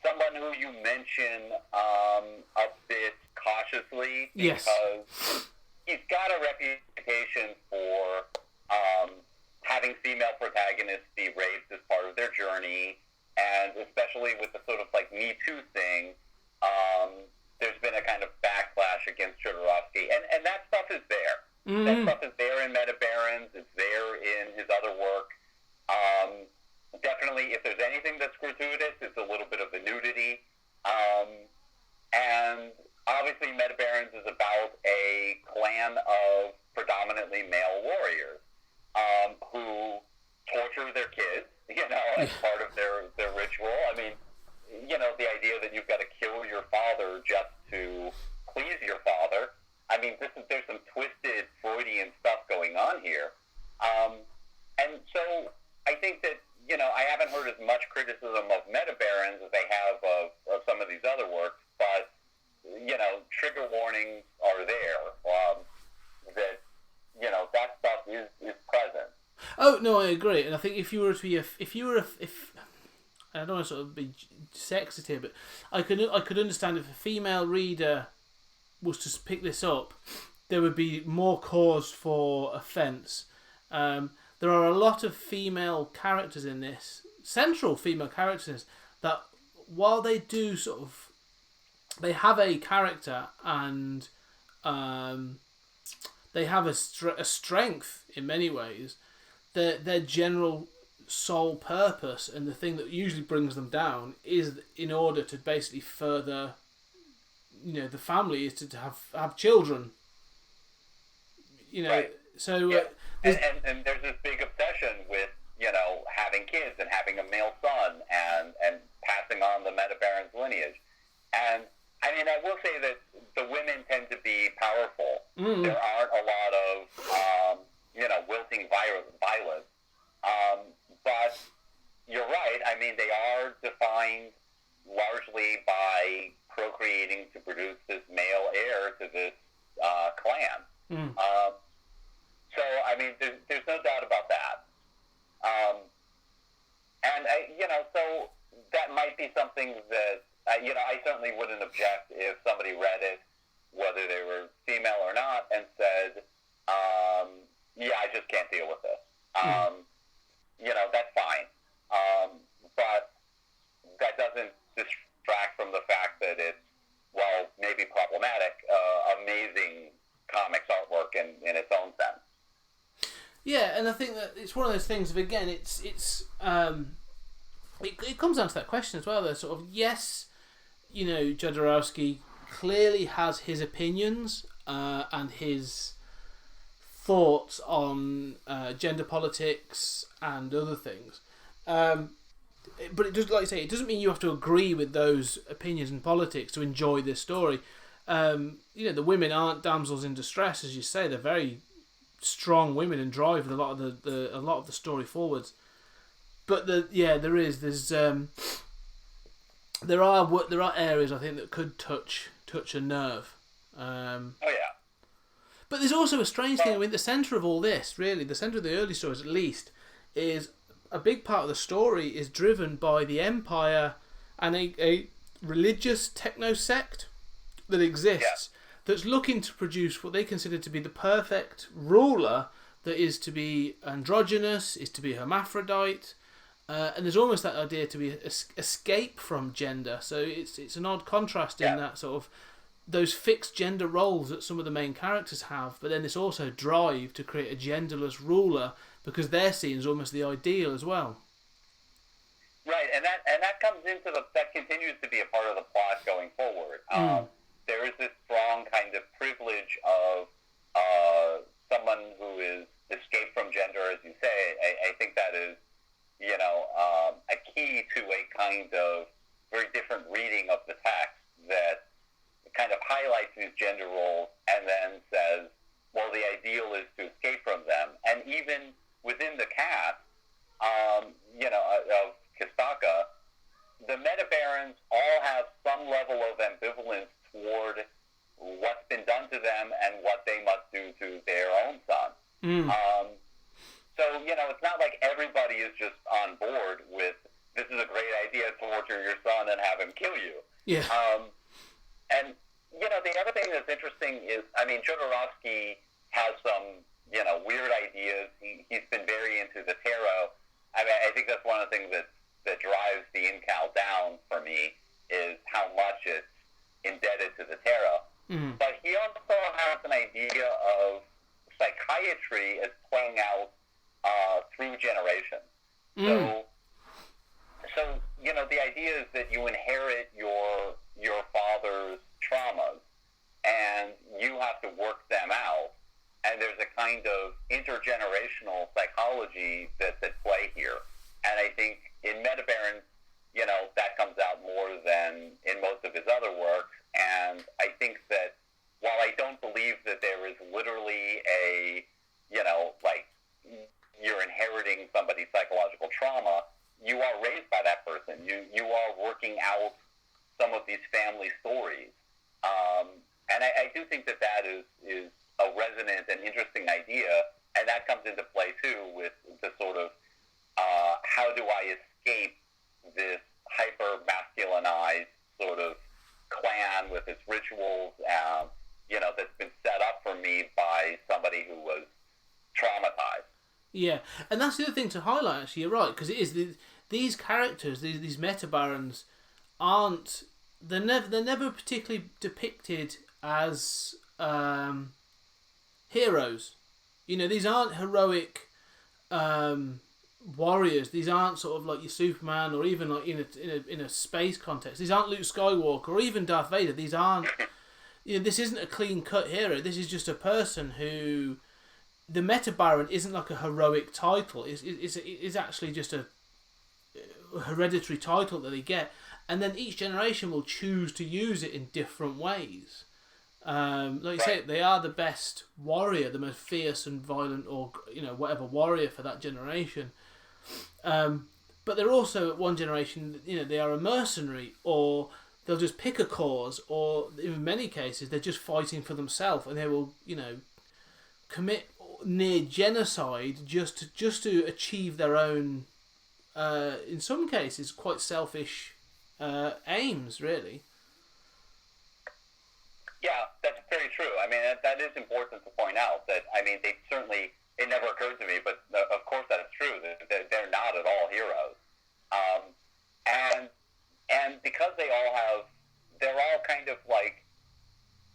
S2: someone who you mention a bit cautiously, because he's got a reputation for having female protagonists be raped as part of their journey, and especially with the sort of like Me Too thing, there's been a kind of backlash against Jodorowsky, and that stuff is there. Mm-hmm. That stuff is there in Metabarons. It's there in his other work. Definitely, if there's anything that's gratuitous, it's a little bit of the nudity. And obviously, Metabarons is about a clan of predominantly male warriors who torture their kids, you know, as part of their ritual. I mean, you know, the idea that you've got to kill your father just to please your father. I mean, there's some twisted Freudian stuff going on here. And so I think that, you know, I haven't heard as much criticism of Metabarons as I have of some of these other works, but, you know, trigger warnings are there, that, you know, that stuff is present.
S1: Oh, no, I agree. And I think if I don't want to sort of be sexist here, but I could understand if a female reader was to pick this up, there would be more cause for offence. There are a lot of female characters in this, central female characters, that while they do sort of, they have a character and they have a strength in many ways, their general sole purpose and the thing that usually brings them down is in order to basically further, you know, the family is to have children, you know.
S2: Right.
S1: So
S2: yeah. And there's this big obsession with, you know, having kids and having a male son and passing on the Metabarons lineage. And I mean, I will say that the women tend to be powerful. Mm. There aren't a lot of you know, wilting violence. But you're right. I mean, they are defined largely by procreating to produce this male heir to this clan. Mm. So, I mean, there's no doubt about that. And, you know, so that might be something that, you know, I certainly wouldn't object if somebody read it, whether they were female or not, and said, yeah, I just can't deal with this. You know, that's fine. But that doesn't distract from the fact that it's, well, maybe problematic, amazing comics artwork in its own sense.
S1: Yeah, and I think that it's one of those things of, again, it comes down to that question as well, though, sort of, yes, you know, Jodorowsky clearly has his opinions and his thoughts on gender politics and other things. but it does, like you say, it doesn't mean you have to agree with those opinions and politics to enjoy this story. The women aren't damsels in distress, as you say. They're very strong women and drive a lot of the story forwards. But there are areas I think that could touch a nerve. But there's also a strange thing. I mean, the centre of all this, really, the centre of the early stories at least, is a big part of the story is driven by the Empire and a religious techno-sect that exists that's looking to produce what they consider to be the perfect ruler that is to be androgynous, is to be hermaphrodite, and there's almost that idea to be escape from gender. So it's an odd contrast in that sort of those fixed gender roles that some of the main characters have, but then this also drive to create a genderless ruler because they're seen as almost the ideal as well.
S2: Right, and that comes into that continues to be a part of the plot going forward. There is this strong kind of privilege of someone who is escaped from gender, as you say. I think that is, a key to a kind of very different reading of the text that kind of highlights these gender roles and then says, well, the ideal is to escape from them. And even within the cast, of Kistaka, the Metabarons all have some level of ambivalence toward what's been done to them and what they must do to their own son. So, it's not like everybody is just on board with, this is a great idea, torture your son and have him kill you.
S1: Yeah.
S2: And, the other thing that's interesting is, Jodorowsky has some, weird ideas. He's been very into the tarot. I think that's one of the things that drives the Incal down for me is how much it's indebted to the tarot. But he also has an idea of psychiatry as playing out through generations. So, the idea is that you inherit your father's traumas and you have to work them out. And there's a kind of intergenerational psychology that's at play here. And I think in Metabarons, that comes out more than in most of his other works. And I think that while I don't believe that there is literally a, you're inheriting somebody's psychological trauma, you are raised by that person. You are working out some of these family stories. And I do think that is a resonant and interesting idea, and that comes into play too with the sort of how do I escape this hyper-masculinized sort of clan with its rituals, that's been set up for me by somebody who was traumatized.
S1: Yeah, and that's the other thing to highlight, actually. You're right, because it is these characters, these Metabarons, aren't... They're never particularly depicted as heroes. These aren't heroic warriors. These aren't sort of like your Superman, or even like in a space context. These aren't Luke Skywalker or even Darth Vader. These aren't. This isn't a clean cut hero. This is just a person who. The Metabaron isn't like a heroic title. It's actually just a hereditary title that they get, and then each generation will choose to use it in different ways. Like you say, they are the best warrior, the most fierce and violent, or whatever warrior for that generation. But they're also at one generation, they are a mercenary, or they'll just pick a cause, or in many cases they're just fighting for themselves, and they will commit near genocide just to achieve their own, in some cases quite selfish aims, really.
S2: Yeah, that's very true. That is important to point out that, they certainly, it never occurred to me, but of course that is true. They're not at all heroes. And because they're all kind of like,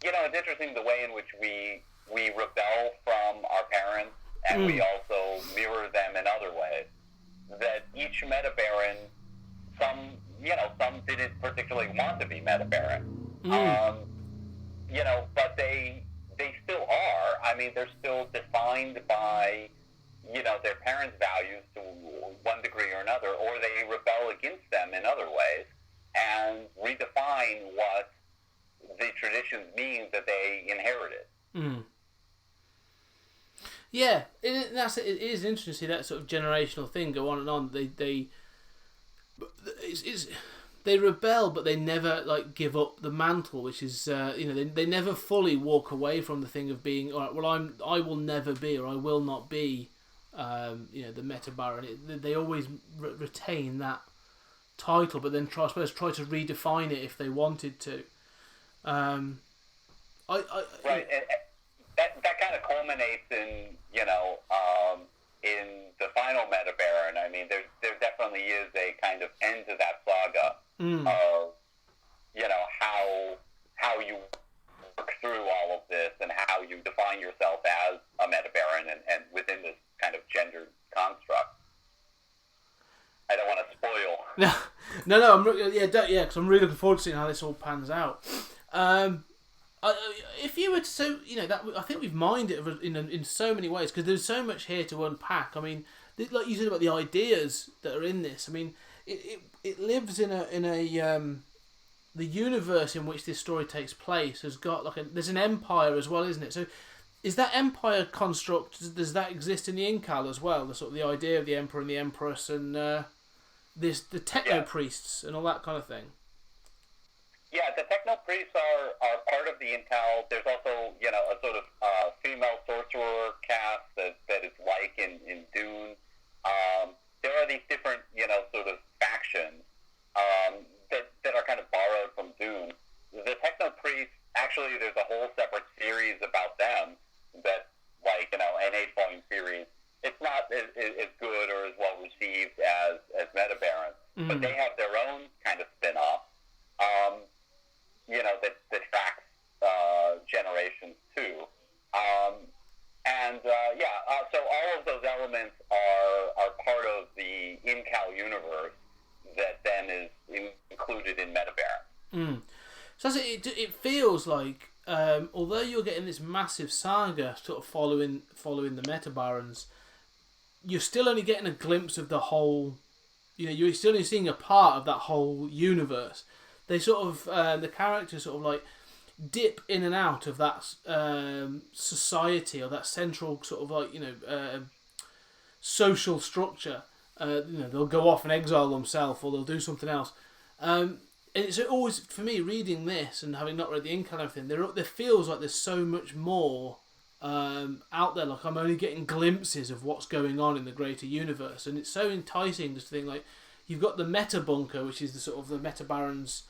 S2: it's interesting the way in which we rebel from our parents and we also mirror them in other ways. That each Metabaron, some didn't particularly want to be Metabaron. But they still are. They're still defined by, their parents' values to one degree or another, or they rebel against them in other ways and redefine what the traditions mean that they inherited.
S1: Mm. Yeah, it is interesting to see that sort of generational thing go on and on. They rebel, but they never like give up the mantle, which is they never fully walk away from the thing of being, all right, well, I will never be, or I will not be the Metabaron. They always retain that title, but then try to redefine it if they wanted to.
S2: Right, and that kind of culminates in in the final Metabaron. I mean, there definitely is a kind of end to that saga of how you work through all of this and how you define yourself as a Metabaron and within this kind of gendered construct. I don't want to spoil.
S1: No. Because I'm really looking forward to seeing how this all pans out. If you were to, that I think we've mined it in so many ways, because there's so much here to unpack. I mean, like you said about the ideas that are in this. I mean, it lives in a the universe in which this story takes place has got there's an empire as well, isn't it? So, is that empire construct, does that exist in the Incal as well? The sort of the idea of the emperor and the empress and the techno priests and all that kind of thing.
S2: Yeah, the techno priests are part of the Incal. There's also, a sort of female sorcerer caste that is like in Dune. There are these different, sort of factions that are kind of borrowed from Dune. The techno priests, actually, there's a whole separate series about them that, an 8-volume series. It's not as good or as well received as Metabarons, but they have their own kind of spin-off. That tracks generations too. So all of those elements are part of the Incal universe that then is included in Metabarons.
S1: So it feels like, although you're getting this massive saga sort of following the Metabarons, you're still only getting a glimpse of the whole. You're still only seeing a part of that whole universe. They sort of the characters sort of like dip in and out of that society or that central sort of like social structure. They'll go off and exile themselves, or they'll do something else. And it's always, for me, reading this and having not read the Incal and everything, there feels like there's so much more out there. Like I'm only getting glimpses of what's going on in the greater universe, and it's so enticing just to think like you've got the Meta Bunker, which is the sort of the Metabarons'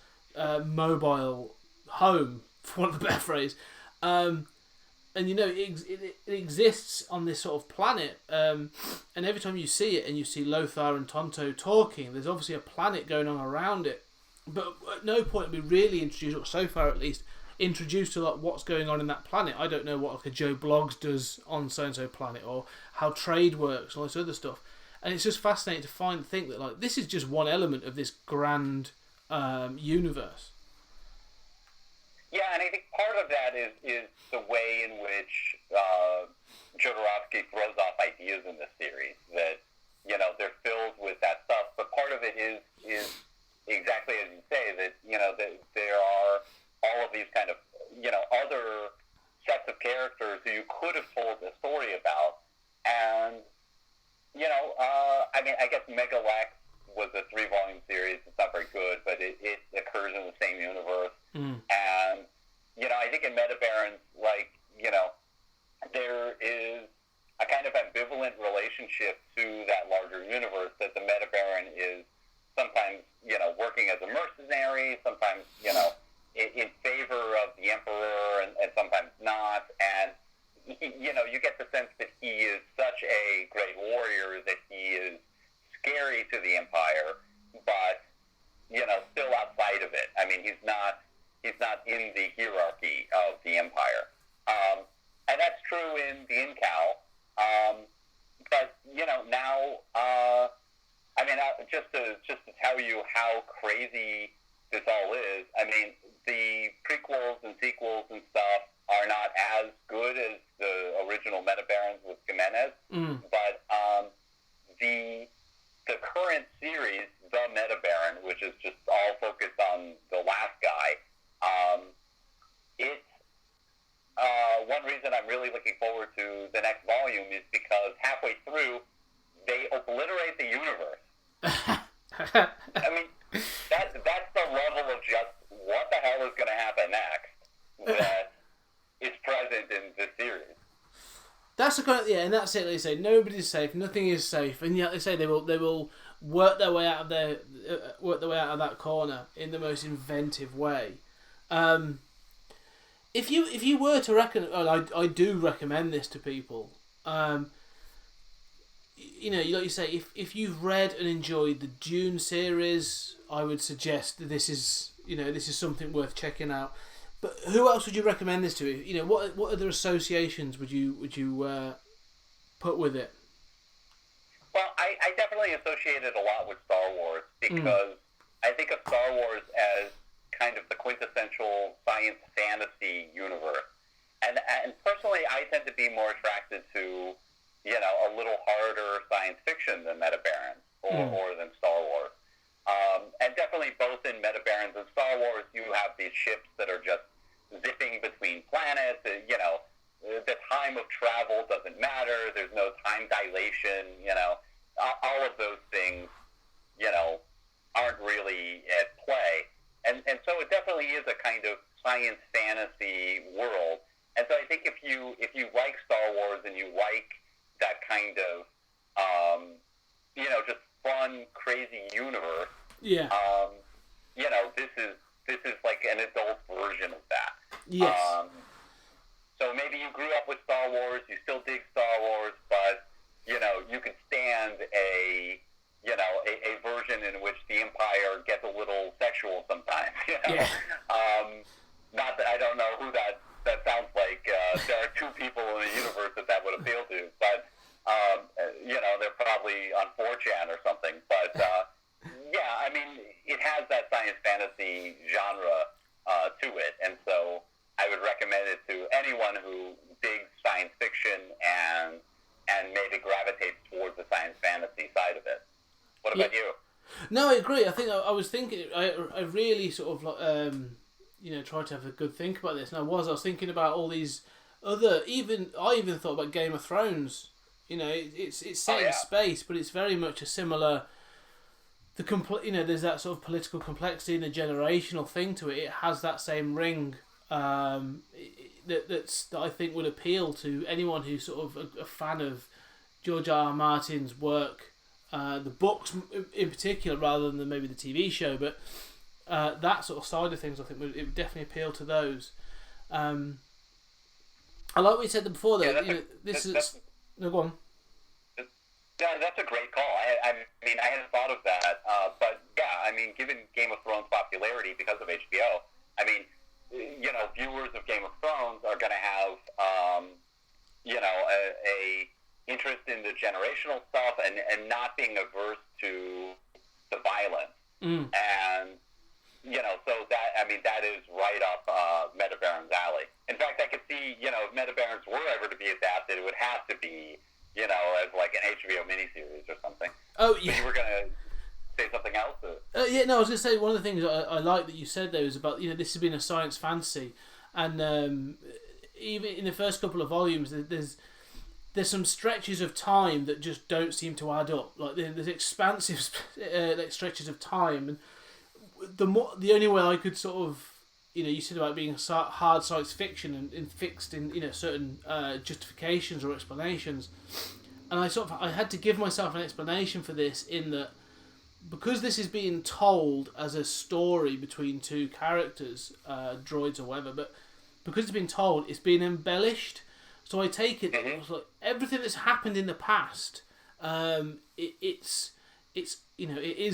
S1: mobile home, for want of a better phrase, and it exists on this sort of planet, and every time you see it and you see Lothar and Tonto talking, there's obviously a planet going on around it, but at no point are we really introduced, or so far at least, introduced to like what's going on in that planet. I don't know what like a Joe Bloggs does on so-and-so planet, or how trade works and all this other stuff. And it's just fascinating to think that like this is just one element of this grand universe.
S2: Yeah, and I think part of that is the way in which Jodorowsky throws off ideas in this series. That they're filled with that stuff, but part of it is exactly as you say, that that there are all of these kind of other sets of characters who you could have told a story about, and I guess Megalex was a 3-volume series. It's not very good, but it occurs in the same universe. And, I think in Metabarons, there is a kind of ambivalent relationship to that larger universe, that the Metabaron is sometimes, working as a mercenary, sometimes, in favor of the Emperor, and sometimes not. And, you get the sense that he is such a great warrior that he is scary to the Empire, but still outside of it. I mean, he's not in the hierarchy of the Empire, and that's true in the Incal. But now, just to tell you how crazy this all is. I mean, the prequels and sequels and stuff are not as good as the original Metabarons with Jimenez, but the current series, The Metabaron, which is just all focused on the last guy, it's one reason I'm really looking forward to the next volume is because halfway through, they obliterate the universe. I mean, that's the level of just what the hell is going to happen next that is present in this series.
S1: That's the kind of, and that's it. They say nobody's safe, nothing is safe, and yet they say they will work their way out of that corner in the most inventive way. If you were to reckon, I do recommend this to people. Like you say, if you've read and enjoyed the Dune series, I would suggest that this is something worth checking out. But who else would you recommend this to? What other associations would you put with it?
S2: Well, I definitely associate it a lot with Star Wars because I think of Star Wars as kind of the quintessential science fantasy universe, and personally, I tend to be more attracted to a little harder science fiction than Metabarons or than Star Wars. And definitely both in Metabarons and Star Wars, you have these ships that are just zipping between planets. The time of travel doesn't matter. There's no time dilation. All of those things, aren't really at play. And so it definitely is a kind of science fantasy world. And so I think if you like Star Wars and you like that kind of, just fun, crazy universe, this is like an adult version of that.
S1: Yes.
S2: So maybe you grew up with Star Wars, you still dig Star Wars, but you could stand a version in which the Empire gets a little sexual sometimes.
S1: Yeah.
S2: Not that I don't know who that sounds like. There are two people in the universe that would appeal to, but they're probably on 4chan or something. But I mean, it has that science fantasy genre to it, and so I would recommend it to anyone who digs science fiction and maybe gravitates towards the science fantasy side of it. What about you?
S1: No, I agree. I think I was thinking. I really sort of tried to have a good think about this, and I was thinking about all these other. I even thought about Game of Thrones. It's set in space, but it's very much a similar. There's that sort of political complexity and the generational thing to it. It has that same ring. That I think would appeal to anyone who's sort of a fan of George R. R. Martin's work, the books in particular, rather than maybe the TV show. But that sort of side of things, I think, it would definitely appeal to those. I like what you said before, though. No, go on.
S2: Yeah, that's a great call. I mean, I hadn't thought of that, but I mean, given Game of Thrones' popularity because of HBO, I mean, viewers of Game of Thrones are going to have, a interest in the generational stuff and not being averse to the violence. And, so that is right up Metabarons' alley. In fact, I could see, if Metabarons were ever to be adapted, it would have to be, as like an HBO miniseries or something.
S1: Oh, yeah.
S2: But you were going to say something else?
S1: I was going to say one of the things I like that you said there is about this has been a science fantasy, and even in the first couple of volumes there's some stretches of time that just don't seem to add up. Like there's expansive stretches of time, and the only way I could sort of you said about being hard science fiction and fixed in certain justifications or explanations, and I had to give myself an explanation for this in that. Because this is being told as a story between two characters, droids or whatever, but because it's been told, it's been embellished. So I take it that like everything that's happened in the past, it is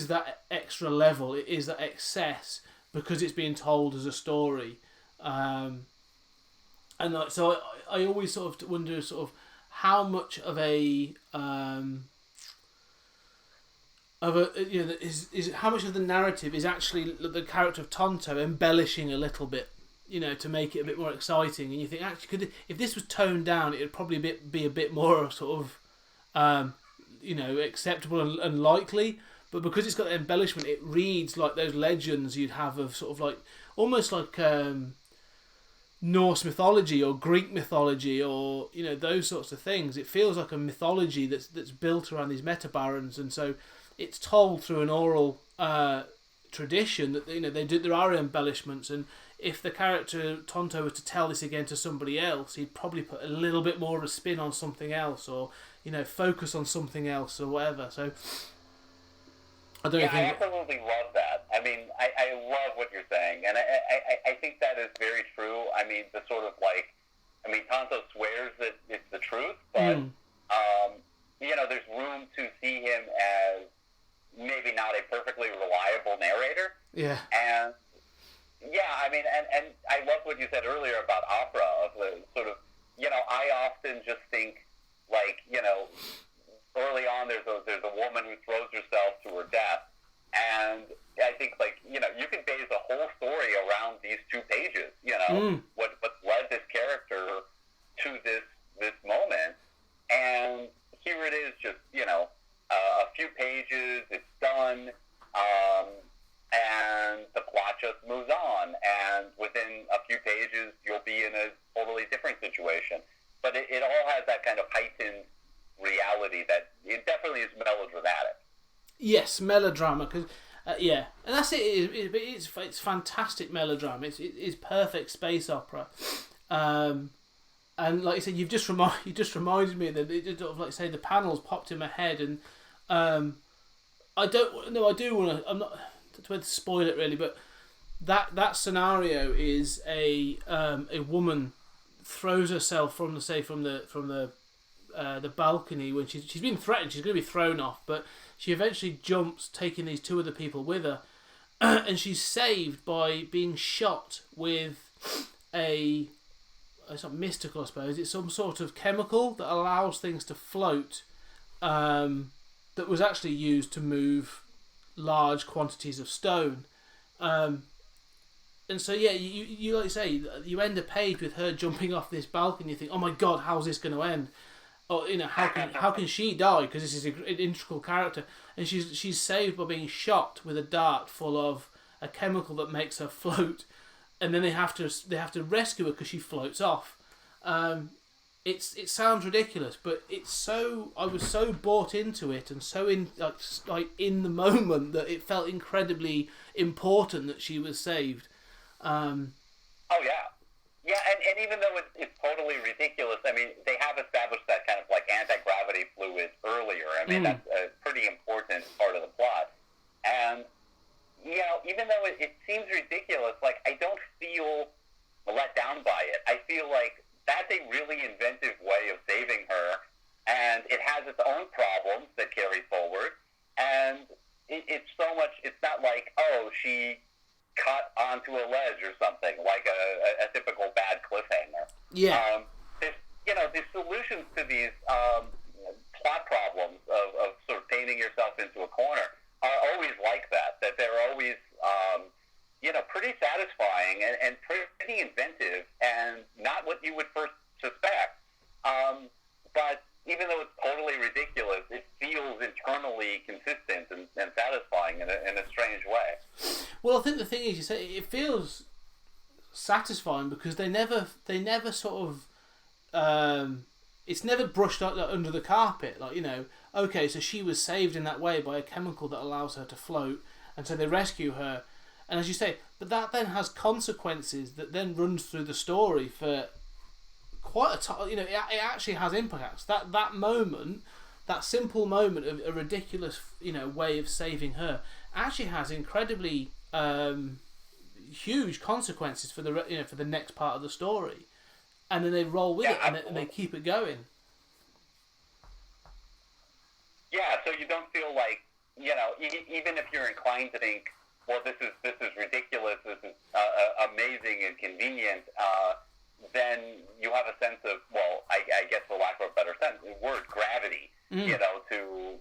S1: that extra level, it is that excess because it's being told as a story, and so I always sort of wonder sort of how much of a is how much of the narrative is actually the character of Tonto embellishing a little bit, to make it a bit more exciting. And you think, actually, if this was toned down, it would probably be a bit more sort of, acceptable and likely. But because it's got the embellishment, it reads like those legends you'd have of sort of like almost like Norse mythology or Greek mythology or those sorts of things. It feels like a mythology that's built around these Metabarons, and so it's told through an oral tradition that there are embellishments. And if the character Tonto was to tell this again to somebody else, he'd probably put a little bit more of a spin on something else, or focus on something else or whatever. So I
S2: absolutely love that. I mean, I love what you're saying, and I think that is very true. I mean, the sort of Tonto swears that it's the truth, but there's room to see him as maybe not a perfectly reliable narrator.
S1: Yeah. And
S2: I mean, and I love what you said earlier about opera, of the sort of, I often just think, early on there's a woman who throws herself to her death, and I think, you can base a whole story around these 2 pages, what led this character to this moment, and here it is, just, a few pages, it's done, and the plot just moves on, and within a few pages you'll be in a totally different situation. But it all has that kind of heightened reality that it definitely is melodramatic.
S1: Yes, melodrama, because and that's it. It's fantastic melodrama. It's perfect space opera, and like I said, you just reminded me that it sort of the panels popped in my head, and I do want to. I'm not to spoil it really, but that scenario is a woman throws herself from the balcony when she's been threatened. She's going to be thrown off, but she eventually jumps, taking these 2 other people with her, and she's saved by being shot with it's not mystical, I suppose. It's some sort of chemical that allows things to float, that was actually used to move large quantities of stone. And so you like you say, you end a page with her jumping off this balcony. You think, oh my god, how's this going to end? Or how can she die? Because this is an integral character, and she's saved by being shot with a dart full of a chemical that makes her float, and then they have to rescue her because she floats off. It sounds ridiculous, but I was so bought into it and so in in the moment that it felt incredibly important that she was saved.
S2: Oh yeah, and even though it's totally ridiculous, I mean, they have established that kind of anti-gravity fluid earlier. I mean, that's a pretty important part of the plot, and even though it seems ridiculous, I don't feel let down by it. I feel like that's a really inventive way of saving her, and it has its own problems that carry forward, and it's not like, oh, she cut onto a ledge or something, like a typical bad cliffhanger.
S1: Yeah.
S2: The solutions to these plot problems of sort of painting yourself into a corner are always like that they're always, pretty satisfying and pretty inventive, and not what you would first suspect. But even though it's totally ridiculous, it feels internally consistent and satisfying in a strange way.
S1: Well, I think the thing is, you say it feels satisfying because they never sort of it's never brushed out under the carpet. Okay, so she was saved in that way by a chemical that allows her to float, and so they rescue her. And as you say, but that then has consequences that then runs through the story for quite a time. It actually has impacts. That moment, that simple moment of a ridiculous, way of saving her, actually has incredibly huge consequences for the next part of the story. And then they roll with it, and they keep it going.
S2: Yeah, so you don't feel like, even if you're inclined to think, well, this is ridiculous, this is amazing and convenient, then you have a sense of, well, I guess for lack of a better sense, the word gravity, to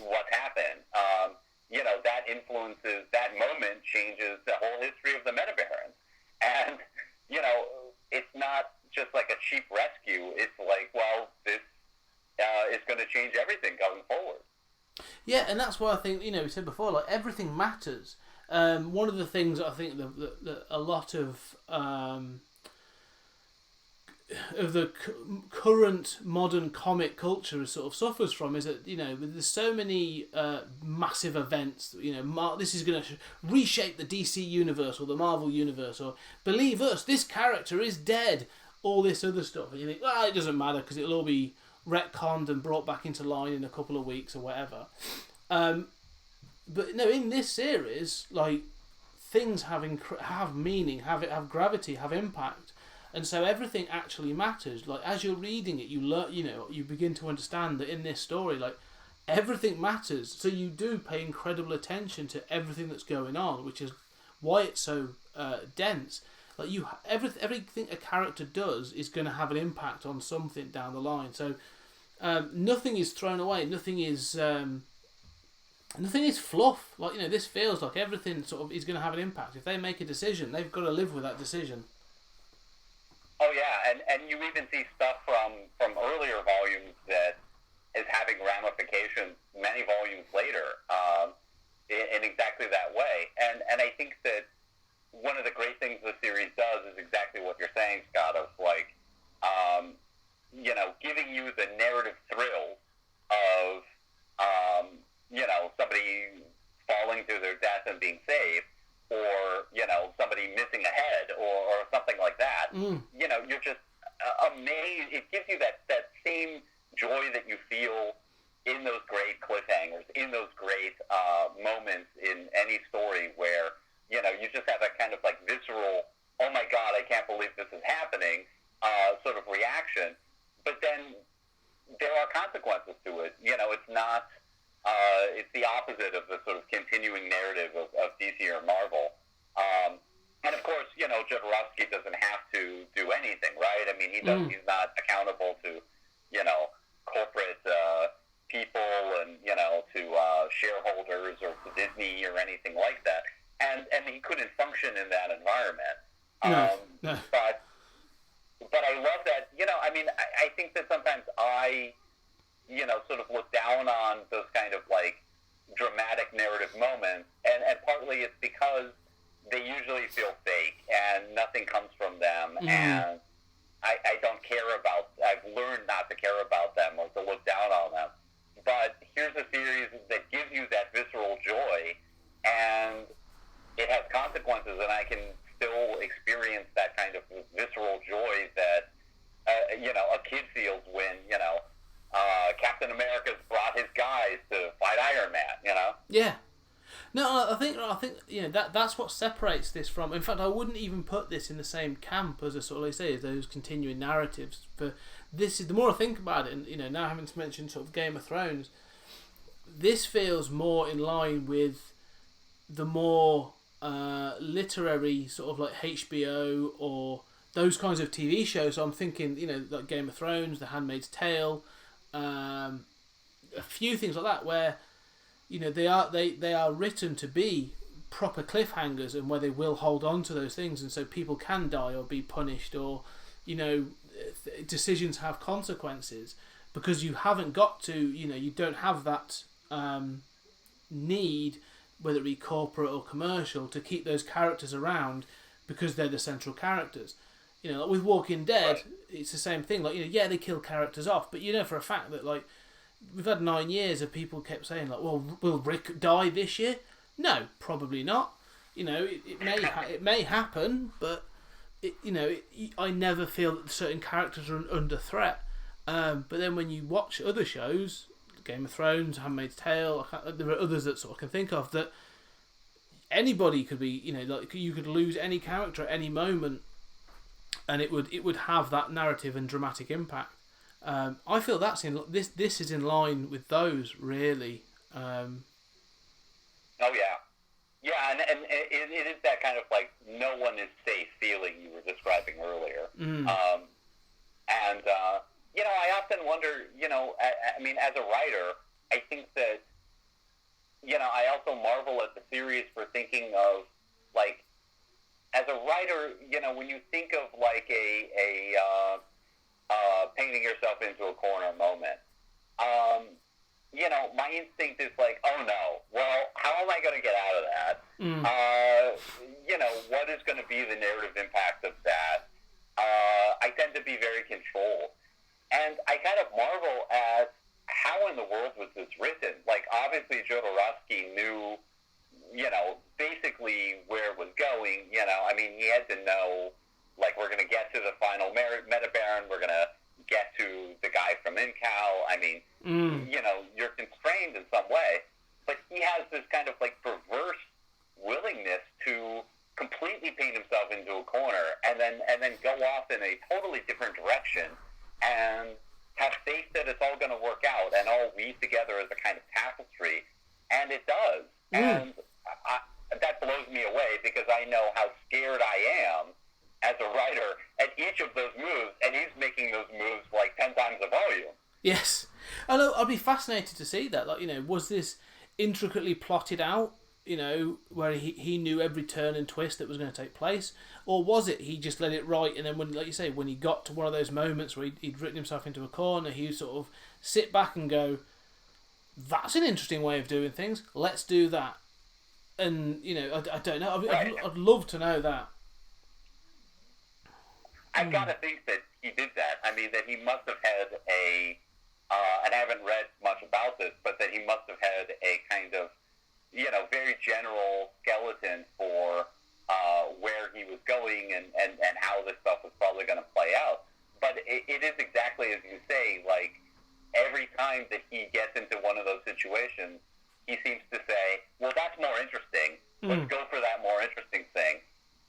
S2: what's happened. That influences, that moment changes the whole history of the Metabarons. And, just like a cheap rescue. It's like, well, this is going to change everything going forward.
S1: Yeah, and that's why I think, we said before, like, everything matters. One of the things I think that a lot of the current modern comic culture sort of suffers from is that, there's so many massive events, this is going to reshape the DC universe or the Marvel universe, or believe us, this character is dead, all this other stuff. And you think, well, it doesn't matter because it'll all be retconned and brought back into line in a couple of weeks or whatever. But no, in this series, like, things have meaning, have gravity, have impact. And so everything actually matters. Like, as you're reading it, you learn, you begin to understand that in this story, like, everything matters. So you do pay incredible attention to everything that's going on, which is why it's so dense. Like, everything a character does is going to have an impact on something down the line. So nothing is thrown away. Nothing is fluff. Like, this feels like everything sort of is going to have an impact. If they make a decision, they've got to live with that decision.
S2: Oh yeah, and you even see stuff from earlier volumes that is having ramifications many volumes later, in exactly that way. And I think that one of the great things the series does is exactly what you're saying, Scott, of like, giving you the narrative thrill of, somebody falling to their death and being saved, or, somebody missing a head or something like that. You're just amazed. It gives you that same joy that you feel in those great cliffhangers, in those great moments in any story where, you just have that kind of like visceral, oh my God, I can't believe this is happening, sort of reaction. But then there are consequences to it. It's not, it's the opposite of the sort of continuing narrative of DC or Marvel. And of course, Jodorowsky doesn't have to do anything, right? I mean, he's not accountable to, corporate people and, to shareholders or to Disney or anything like that. And he couldn't function in that environment.
S1: No.
S2: But I love that, I think that sometimes I, sort of look down on those kind of like dramatic narrative moments, and partly it's because they usually feel fake and nothing comes from them, and I don't care about, I've learned not to care about them or to look down on them. But here's a series that gives you that visceral joy, and it has consequences, and I can still experience that kind of visceral joy that, a kid feels when, Captain America's brought his guys to fight Iron Man,
S1: Yeah. No, I think that's what separates this from. In fact, I wouldn't even put this in the same camp as a sort of, like I say, as those continuing narratives. For this is, the more I think about it, and now having to mention sort of Game of Thrones, this feels more in line with the more literary sort of like HBO or those kinds of TV shows. So I'm thinking, like Game of Thrones, The Handmaid's Tale, a few things like that where, they are written to be proper cliffhangers, and where they will hold on to those things, and so people can die or be punished, or decisions have consequences, because you haven't got to, you don't have that need, whether it be corporate or commercial, to keep those characters around because they're the central characters. Like with Walking Dead, it's the same thing. Like, they kill characters off, but for a fact that, like, we've had 9 years of people kept saying, like, well, will Rick die this year? No, probably not. It may happen, but I never feel that certain characters are under threat. But then when you watch other shows, Game of Thrones, Handmaid's Tale, there are others that sort of can think of, that anybody could be, like, you could lose any character at any moment, and it would have that narrative and dramatic impact. I feel that's this is in line with those, really.
S2: Oh yeah, and it is that kind of like no one is safe feeling you were describing earlier. I often wonder, I mean, as a writer, I think that, I also marvel at the series for thinking of, like, as a writer, when you think of like a painting yourself into a corner moment, my instinct is like, oh no, well, how am I going to get out of that? What is going to be the narrative impact of that? I tend to be very controlled. And I kind of marvel at how in the world was this written? Like, obviously, Jodorowsky knew, basically where it was going. He had to know, like, we're going to get to the final Metabaron, we're going to get to the guy from Incal. You're constrained in some way. But he has this kind of, like, perverse willingness to completely paint himself into a corner and then go off in a totally different direction and have faith that it's all going to work out and all weave together as a kind of tapestry. And it does. And that blows me away because I know how scared I am as a writer at each of those moves, and he's making those moves like 10 times the volume.
S1: Yes. I'd be fascinated to see that. Like, was this intricately plotted out, where he knew every turn and twist that was going to take place? Or was it he just let it write, and then when, like you say, when he got to one of those moments where he'd written himself into a corner, he would sort of sit back and go, that's an interesting way of doing things, let's do that. And, I don't know. I'd love to know that.
S2: I've got to think that he did that. That he must have had and I haven't read much about this, but that he must have had a kind of, very general skeleton for where he was going and how this stuff was probably going to play out. But it is exactly as you say, like, every time that he gets into one of those situations, he seems to say, well, that's more interesting. Let's go for that more interesting thing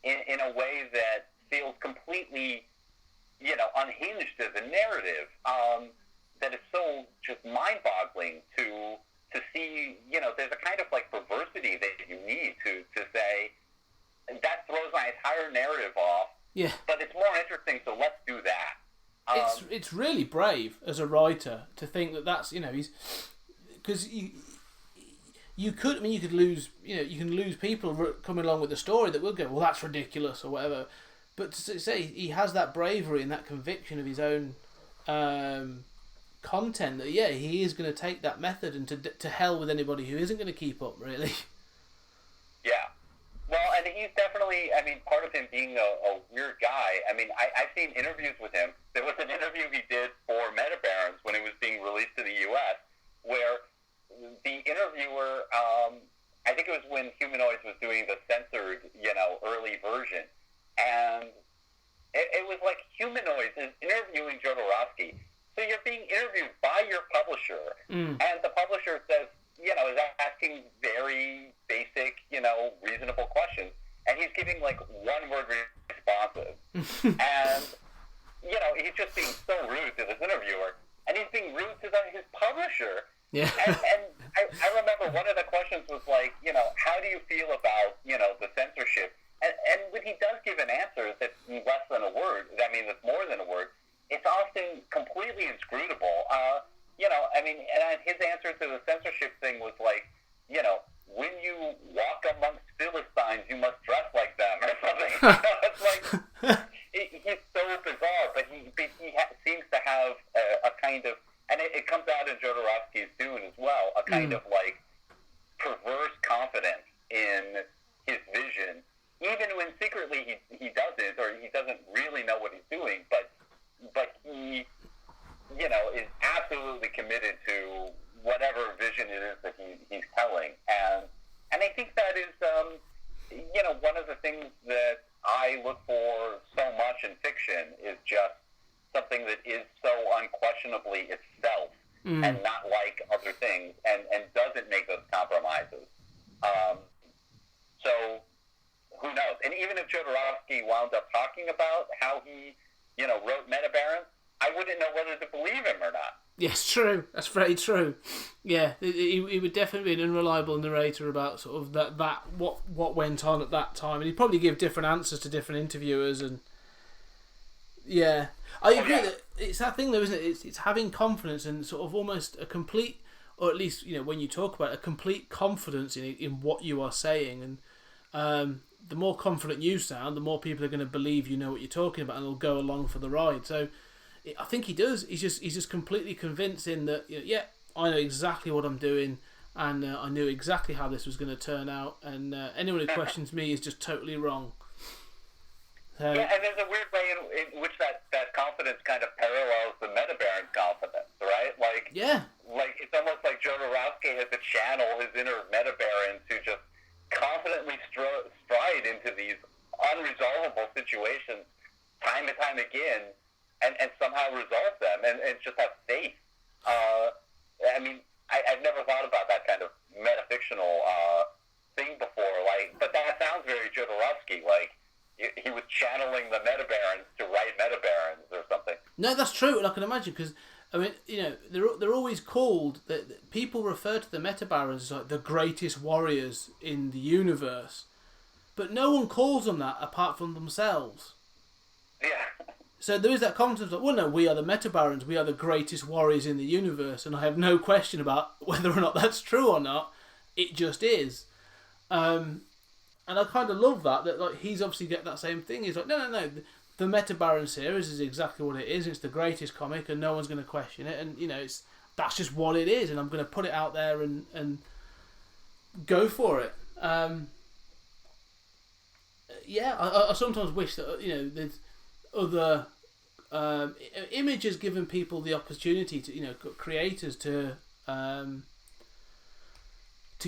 S2: in a way that feels completely, unhinged as a narrative, that is so just mind-boggling to see, there's a kind of, like, perversity that you need to say, that throws my entire narrative off, but it's more interesting, so let's do that.
S1: It's really brave as a writer to think that that's, he's... Because you could lose, you can lose people coming along with the story that will go, well, that's ridiculous or whatever. But to say he has that bravery and that conviction of his own content, that he is going to take that method and to hell with anybody who isn't going to keep up, really.
S2: Yeah. Well, and he's definitely, part of him being a weird guy. I've seen interviews with him. There was an interview he did for Metabarons when it was being released to the U.S., where the interviewer, I think it was when Humanoids was doing the censored, early version, and it was like Humanoids is interviewing Jodorowsky. So you're being interviewed by your publisher, and the publisher says, is asking very basic, reasonable questions, and he's giving, like, one-word responses. And, he's just being so rude to this interviewer, and he's being rude to his publisher.
S1: Yeah.
S2: And I remember one of the questions was like, how do you feel about, the censorship? And when he does give an answer that's less than a word, that's more than a word, it's often completely inscrutable. And his answer to the censorship thing was like, when you walk amongst Philistines, you must dress like them, or something. It's like, he's so bizarre, but he seems to have a kind of, and it comes out in Jodorowsky's Dune as well, a kind of, like, perverse confidence in his vision, even when secretly he doesn't, or he doesn't really know what he's doing, but he, is absolutely committed to whatever vision it is that he's telling. And I think that is, one of the things that I look for so much in fiction is just something that is so unquestionably itself and not like other things and doesn't make those compromises. So who knows? And even if Jodorowsky wound up talking about how he, wrote Metabarons, I wouldn't know whether to believe him or not.
S1: Yes, true. That's very true. Yeah, he would definitely be an unreliable narrator about sort of that what went on at that time, and he'd probably give different answers to different interviewers. And yeah, I agree that it's that thing though, isn't it? It's having confidence and sort of almost a complete, or at least when you talk about it, a complete confidence in what you are saying. And the more confident you sound, the more people are going to believe you know what you're talking about, and they'll go along for the ride. So I think he does. He's just completely convincing that, yeah, I know exactly what I'm doing, and I knew exactly how this was going to turn out, and anyone who questions me is just totally wrong. So,
S2: yeah, and there's a weird way in which that confidence kind of parallels the Metabarons' confidence, right? Like,
S1: yeah.
S2: Like it's almost like Jodorowsky has to channel his inner Metabarons to just confidently stride into these unresolvable situations time and time again, and somehow resolve them, and just have faith. I mean, I've never thought about that kind of metafictional thing before, but that sounds very Jodorowsky, like he was channeling the Metabarons to write Metabarons or something.
S1: No, that's true, and I can imagine, because I mean, they're always called, that people refer to the Metabarons as like the greatest warriors in the universe, but no one calls them that apart from themselves.
S2: Yeah.
S1: So there is that concept of, well, no, we are the Metabarons, we are the greatest warriors in the universe, and I have no question about whether or not that's true or not. It just is. And I kind of love that like he's obviously get that same thing. He's like, no. The Metabarons series is exactly what it is. It's the greatest comic, and no one's going to question it. And that's just what it is. And I'm going to put it out there and go for it. Yeah, I sometimes wish that there's other images giving people the opportunity to creators to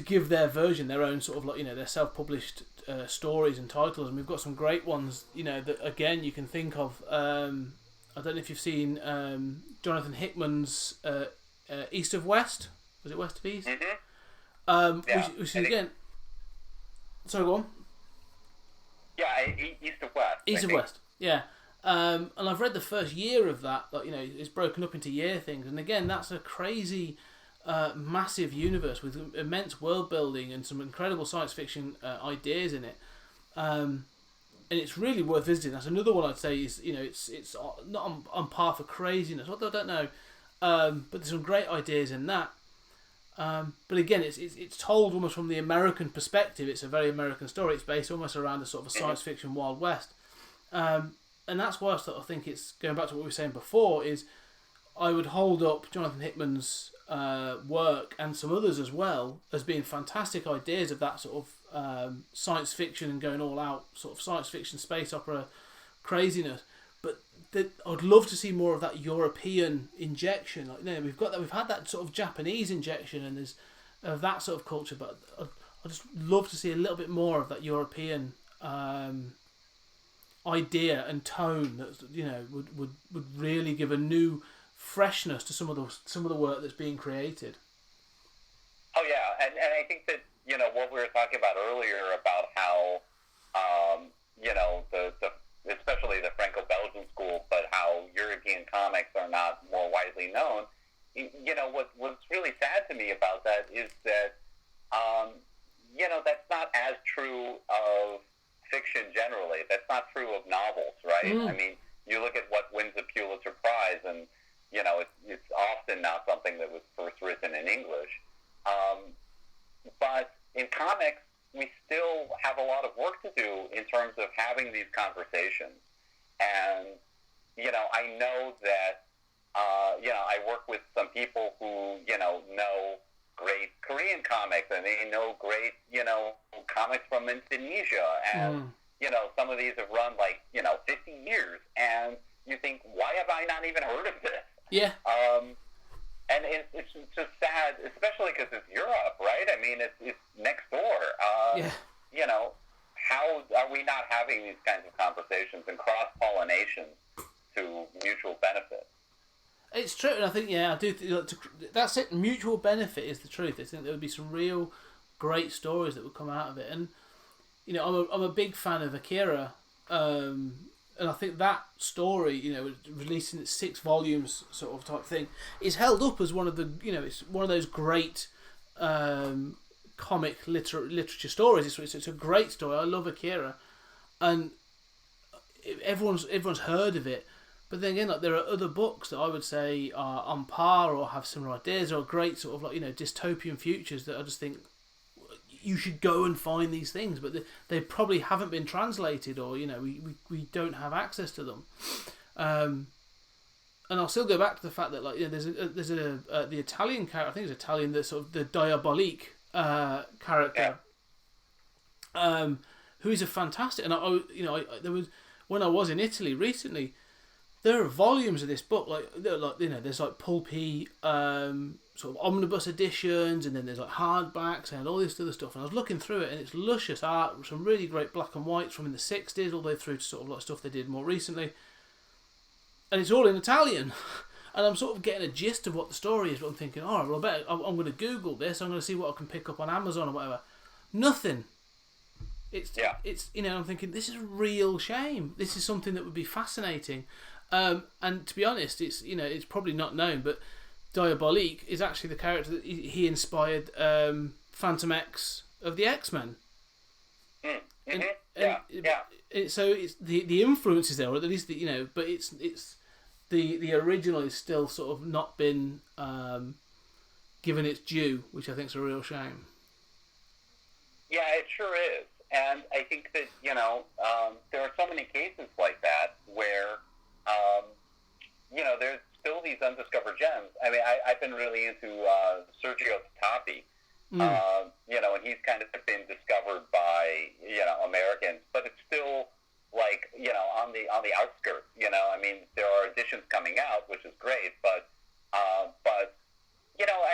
S1: give their version, their own sort of their self-published stories and titles, and we've got some great ones that again you can think of. I don't know if you've seen Jonathan Hickman's East of West. Was it West of East?
S2: Mm-hmm. Yeah.
S1: Which again, sorry, go on.
S2: Yeah, East of West.
S1: East of West. Yeah. And I've read the first year of that. It's broken up into year things, and again, that's a crazy. Massive universe with immense world building and some incredible science fiction ideas in it, and it's really worth visiting. That's another one I'd say is it's not on par for craziness. Although I don't know, but there's some great ideas in that. But again, it's told almost from the American perspective. It's a very American story. It's based almost around a sort of a science fiction Wild West, and that's why I sort of think it's going back to what we were saying before. Is I would hold up Jonathan Hickman's work and some others as well as being fantastic ideas of that sort of science fiction and going all out sort of science fiction space opera craziness. But I'd love to see more of that European injection. We've had that sort of Japanese injection and there's of that sort of culture, but I'd just love to see a little bit more of that European idea and tone that would really give a new freshness to some of the work that's being created.
S2: Oh yeah, and I think that what we were talking about earlier about how the especially the Franco-Belgian school, but how European comics are not more widely known. What's really sad to me about that is that that's not as true of fiction generally. That's not true of novels, right? I mean, you look at what wins the Pulitzer Prize, and it's often not something that was first written in English. But in comics, we still have a lot of work to do in terms of having these conversations. And, I know that, I work with some people who, know great Korean comics, and they know great, comics from Indonesia. And, some of these have run 50 years. And you think, why have I not even heard of this?
S1: Yeah.
S2: And it's just sad, especially because it's Europe, right? I mean, it's next door.
S1: Yeah.
S2: How are we not having these kinds of conversations and cross-pollination to mutual benefit?
S1: It's true, and I think, I do think that's it. Mutual benefit is the truth. I think there would be some real great stories that would come out of it. And, I'm a big fan of Akira, and I think that story, released in its 6 volumes sort of type thing, is held up as one of the, it's one of those great comic literature stories. It's a great story. I love Akira, and everyone's heard of it. But then again, there are other books that I would say are on par or have similar ideas or great sort of dystopian futures that I just think you should go and find these things, but they probably haven't been translated, or we don't have access to them. And I'll still go back to the fact that there's the Italian character, I think it's Italian, the sort of the Diabolique character, who is a fantastic. And there was, when I was in Italy recently, there are volumes of this book, there's like pulpy sort of omnibus editions, and then there's like hardbacks and all this other stuff. And I was looking through it, and it's luscious art, some really great black and whites from in the 60s all the way through to sort of like stuff they did more recently. And it's all in Italian. And I'm sort of getting a gist of what the story is, but I'm thinking, all right, well, I'm going to Google this, I'm going to see what I can pick up on Amazon or whatever. Nothing. It's I'm thinking, this is a real shame. This is something that would be fascinating. And to be honest, it's probably not known, but Diabolique is actually the character that he inspired Phantom X of the X-Men. So it's the influence is there, or at least but it's the original is still sort of not been given its due, which I think is a real shame.
S2: Yeah, it sure is, and I think that there are so many cases like that where there's still these undiscovered gems. I mean, I've been really into Sergio Tatapi. And he's kind of been discovered by Americans, but it's still on the outskirts. I mean, there are editions coming out, which is great, but I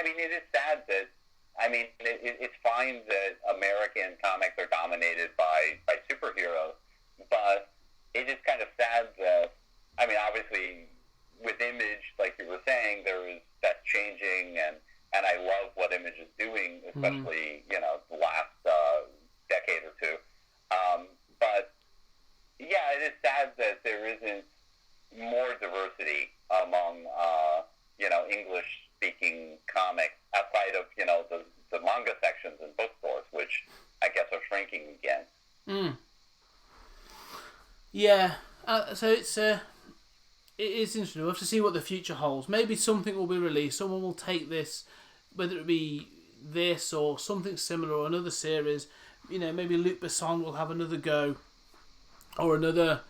S2: mean, it is sad that it's fine that American comics are dominated by superheroes, but it is kind of sad that obviously with Image, like you were saying, that's changing, and I love what Image is doing, especially, the last decade or two. But, yeah, it is sad that there isn't more diversity among, English-speaking comics outside of, the manga sections in bookstores, which I guess are shrinking again.
S1: Yeah, so it is interesting. We'll have to see what the future holds. Maybe something will be released. Someone will take this, whether it be this or something similar or another series. Maybe Luc Besson will have another go, or another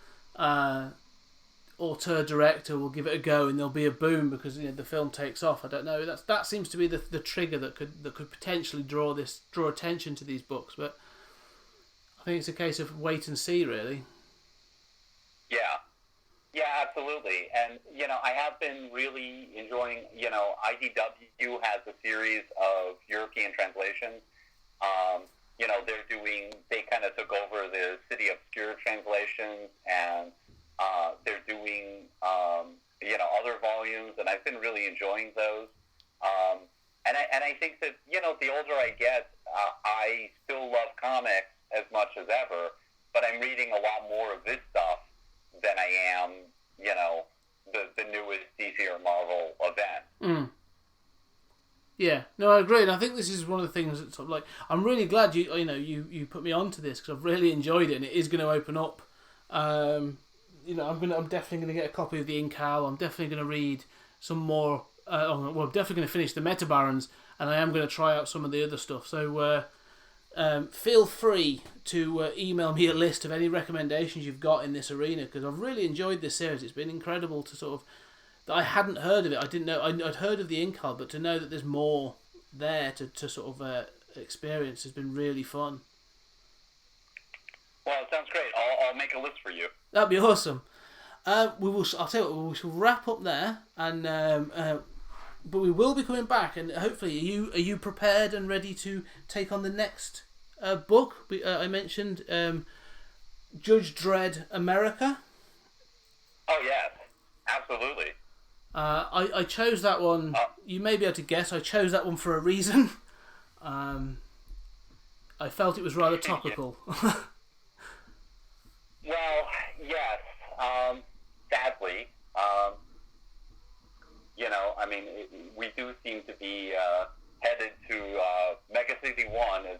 S1: auteur director will give it a go, and there'll be a boom because the film takes off. I don't know. That seems to be the trigger that could potentially draw attention to these books. But I think it's a case of wait and see, really.
S2: Yeah, absolutely. And, I have been really enjoying, IDW has a series of European translations. They kind of took over the City Obscure translations, and they're doing, other volumes, and I've been really enjoying those. And I think that, the older I get, I still love comics as much as ever, but I'm reading a lot more of this stuff than I am, the newest DC or Marvel event.
S1: Yeah, no, I agree, and I think this is one of the things that's sort of like, I'm really glad you put me onto this, because I've really enjoyed it, and it is going to open up. I'm definitely going to get a copy of the Incal. I'm definitely going to read some more. I'm definitely going to finish the Metabarons, and I am going to try out some of the other stuff. So feel free to email me a list of any recommendations you've got in this arena, because I've really enjoyed this series. It's been incredible to sort of, that I hadn't heard of it. I didn't know. I'd heard of the Incal, but to know that there's more there to sort of experience has been really fun.
S2: Well, it sounds great. I'll make a list for you.
S1: That'd be awesome. I'll tell you what, we shall wrap up there, and but we will be coming back, and hopefully, are you prepared and ready to take on the next book? I mentioned Judge Dredd America.
S2: Oh yes, absolutely.
S1: I chose that one. You may be able to guess. I chose that one for a reason. I felt it was rather topical.
S2: Well, yes. Sadly, we do seem to be headed to Mega City 1 as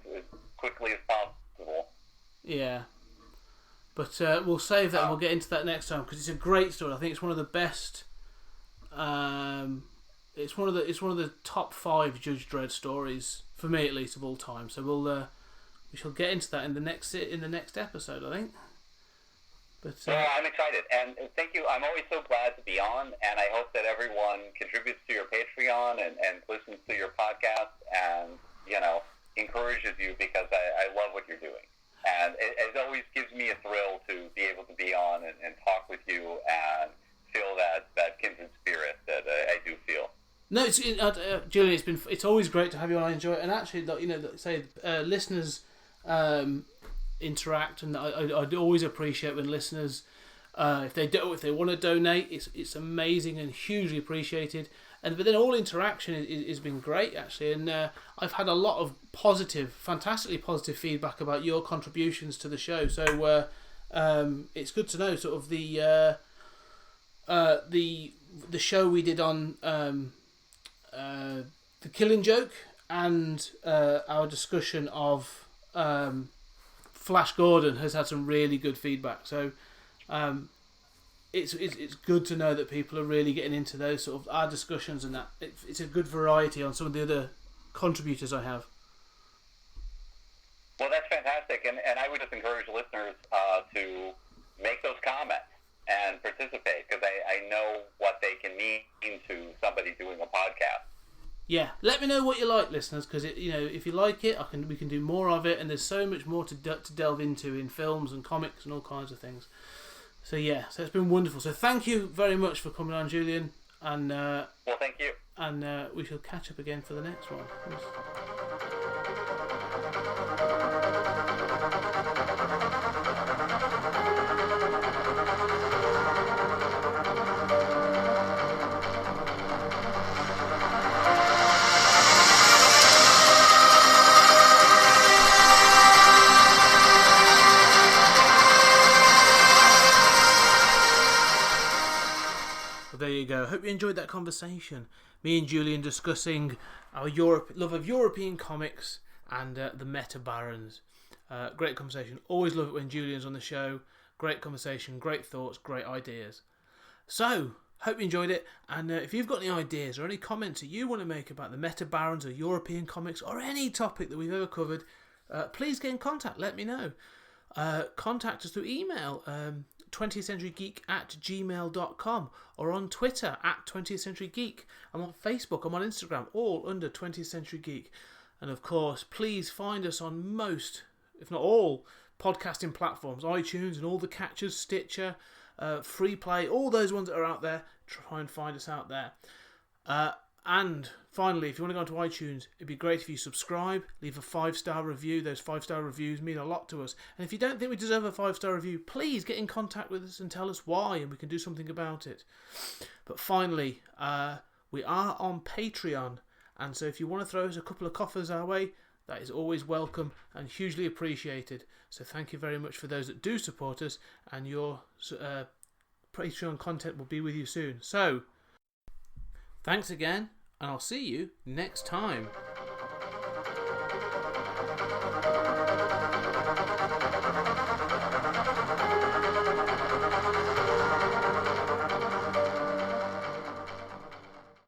S2: quickly as possible.
S1: Yeah. But we'll save that and we'll get into that next time, because it's a great story. I think it's one of the best. It's one of the top 5 Judge Dredd stories for me, at least, of all time. So we shall get into that in the next episode, I think. But
S2: well, I'm excited, and thank you. I'm always so glad to be on, and I hope that everyone contributes to your Patreon and listens to your podcast, and encourages you, because I love what you're doing, and it always gives me a thrill to be able to be on and talk with you and feel that kindred spirit that I do feel.
S1: No, Julian, it's always great to have you on. I enjoy it, and actually, listeners interact, and I'd always appreciate when listeners, if they want to donate, it's amazing and hugely appreciated. But then all interaction has been great, actually, and I've had a lot of fantastically positive feedback about your contributions to the show. So it's good to know sort of the show we did on the Killing Joke, and our discussion of Flash Gordon has had some really good feedback. So it's good to know that people are really getting into those sort of our discussions, and that it's a good variety on some of the other contributors I have.
S2: Well, that's fantastic, and I would just encourage listeners to make those comments and participate, because I know what they can mean to somebody doing a podcast.
S1: Yeah, let me know what you like, listeners, because if you like it, we can do more of it, and there's so much more to delve into in films and comics and all kinds of things. So yeah, so it's been wonderful. So thank you very much for coming on, Julian, and
S2: well, thank you,
S1: and we shall catch up again for the next one. There you go. Hope you enjoyed that conversation. Me and Julian discussing our love of European comics and the Metabarons. Great conversation. Always love it when Julian's on the show. Great conversation, great thoughts, great ideas. So, hope you enjoyed it. And if you've got any ideas or any comments that you want to make about the Metabarons or European comics or any topic that we've ever covered, please get in contact. Let me know. Contact us through email, 20thcenturygeek@gmail.com, or on Twitter @20thcenturygeek. I'm on Facebook, I'm on Instagram, all under 20th Century Geek. And of course, please find us on most, if not all, podcasting platforms, iTunes and all the catchers, Stitcher, Free Play, all those ones that are out there. Try and find us out there. And finally, if you want to go onto iTunes, it'd be great if you subscribe, leave a 5-star review. Those 5-star reviews mean a lot to us. And if you don't think we deserve a 5-star review, please get in contact with us and tell us why, and we can do something about it. But finally, we are on Patreon, and so if you want to throw us a couple of coffers our way, that is always welcome and hugely appreciated. So thank you very much for those that do support us, and your Patreon content will be with you soon. So, thanks again, and I'll see you next time.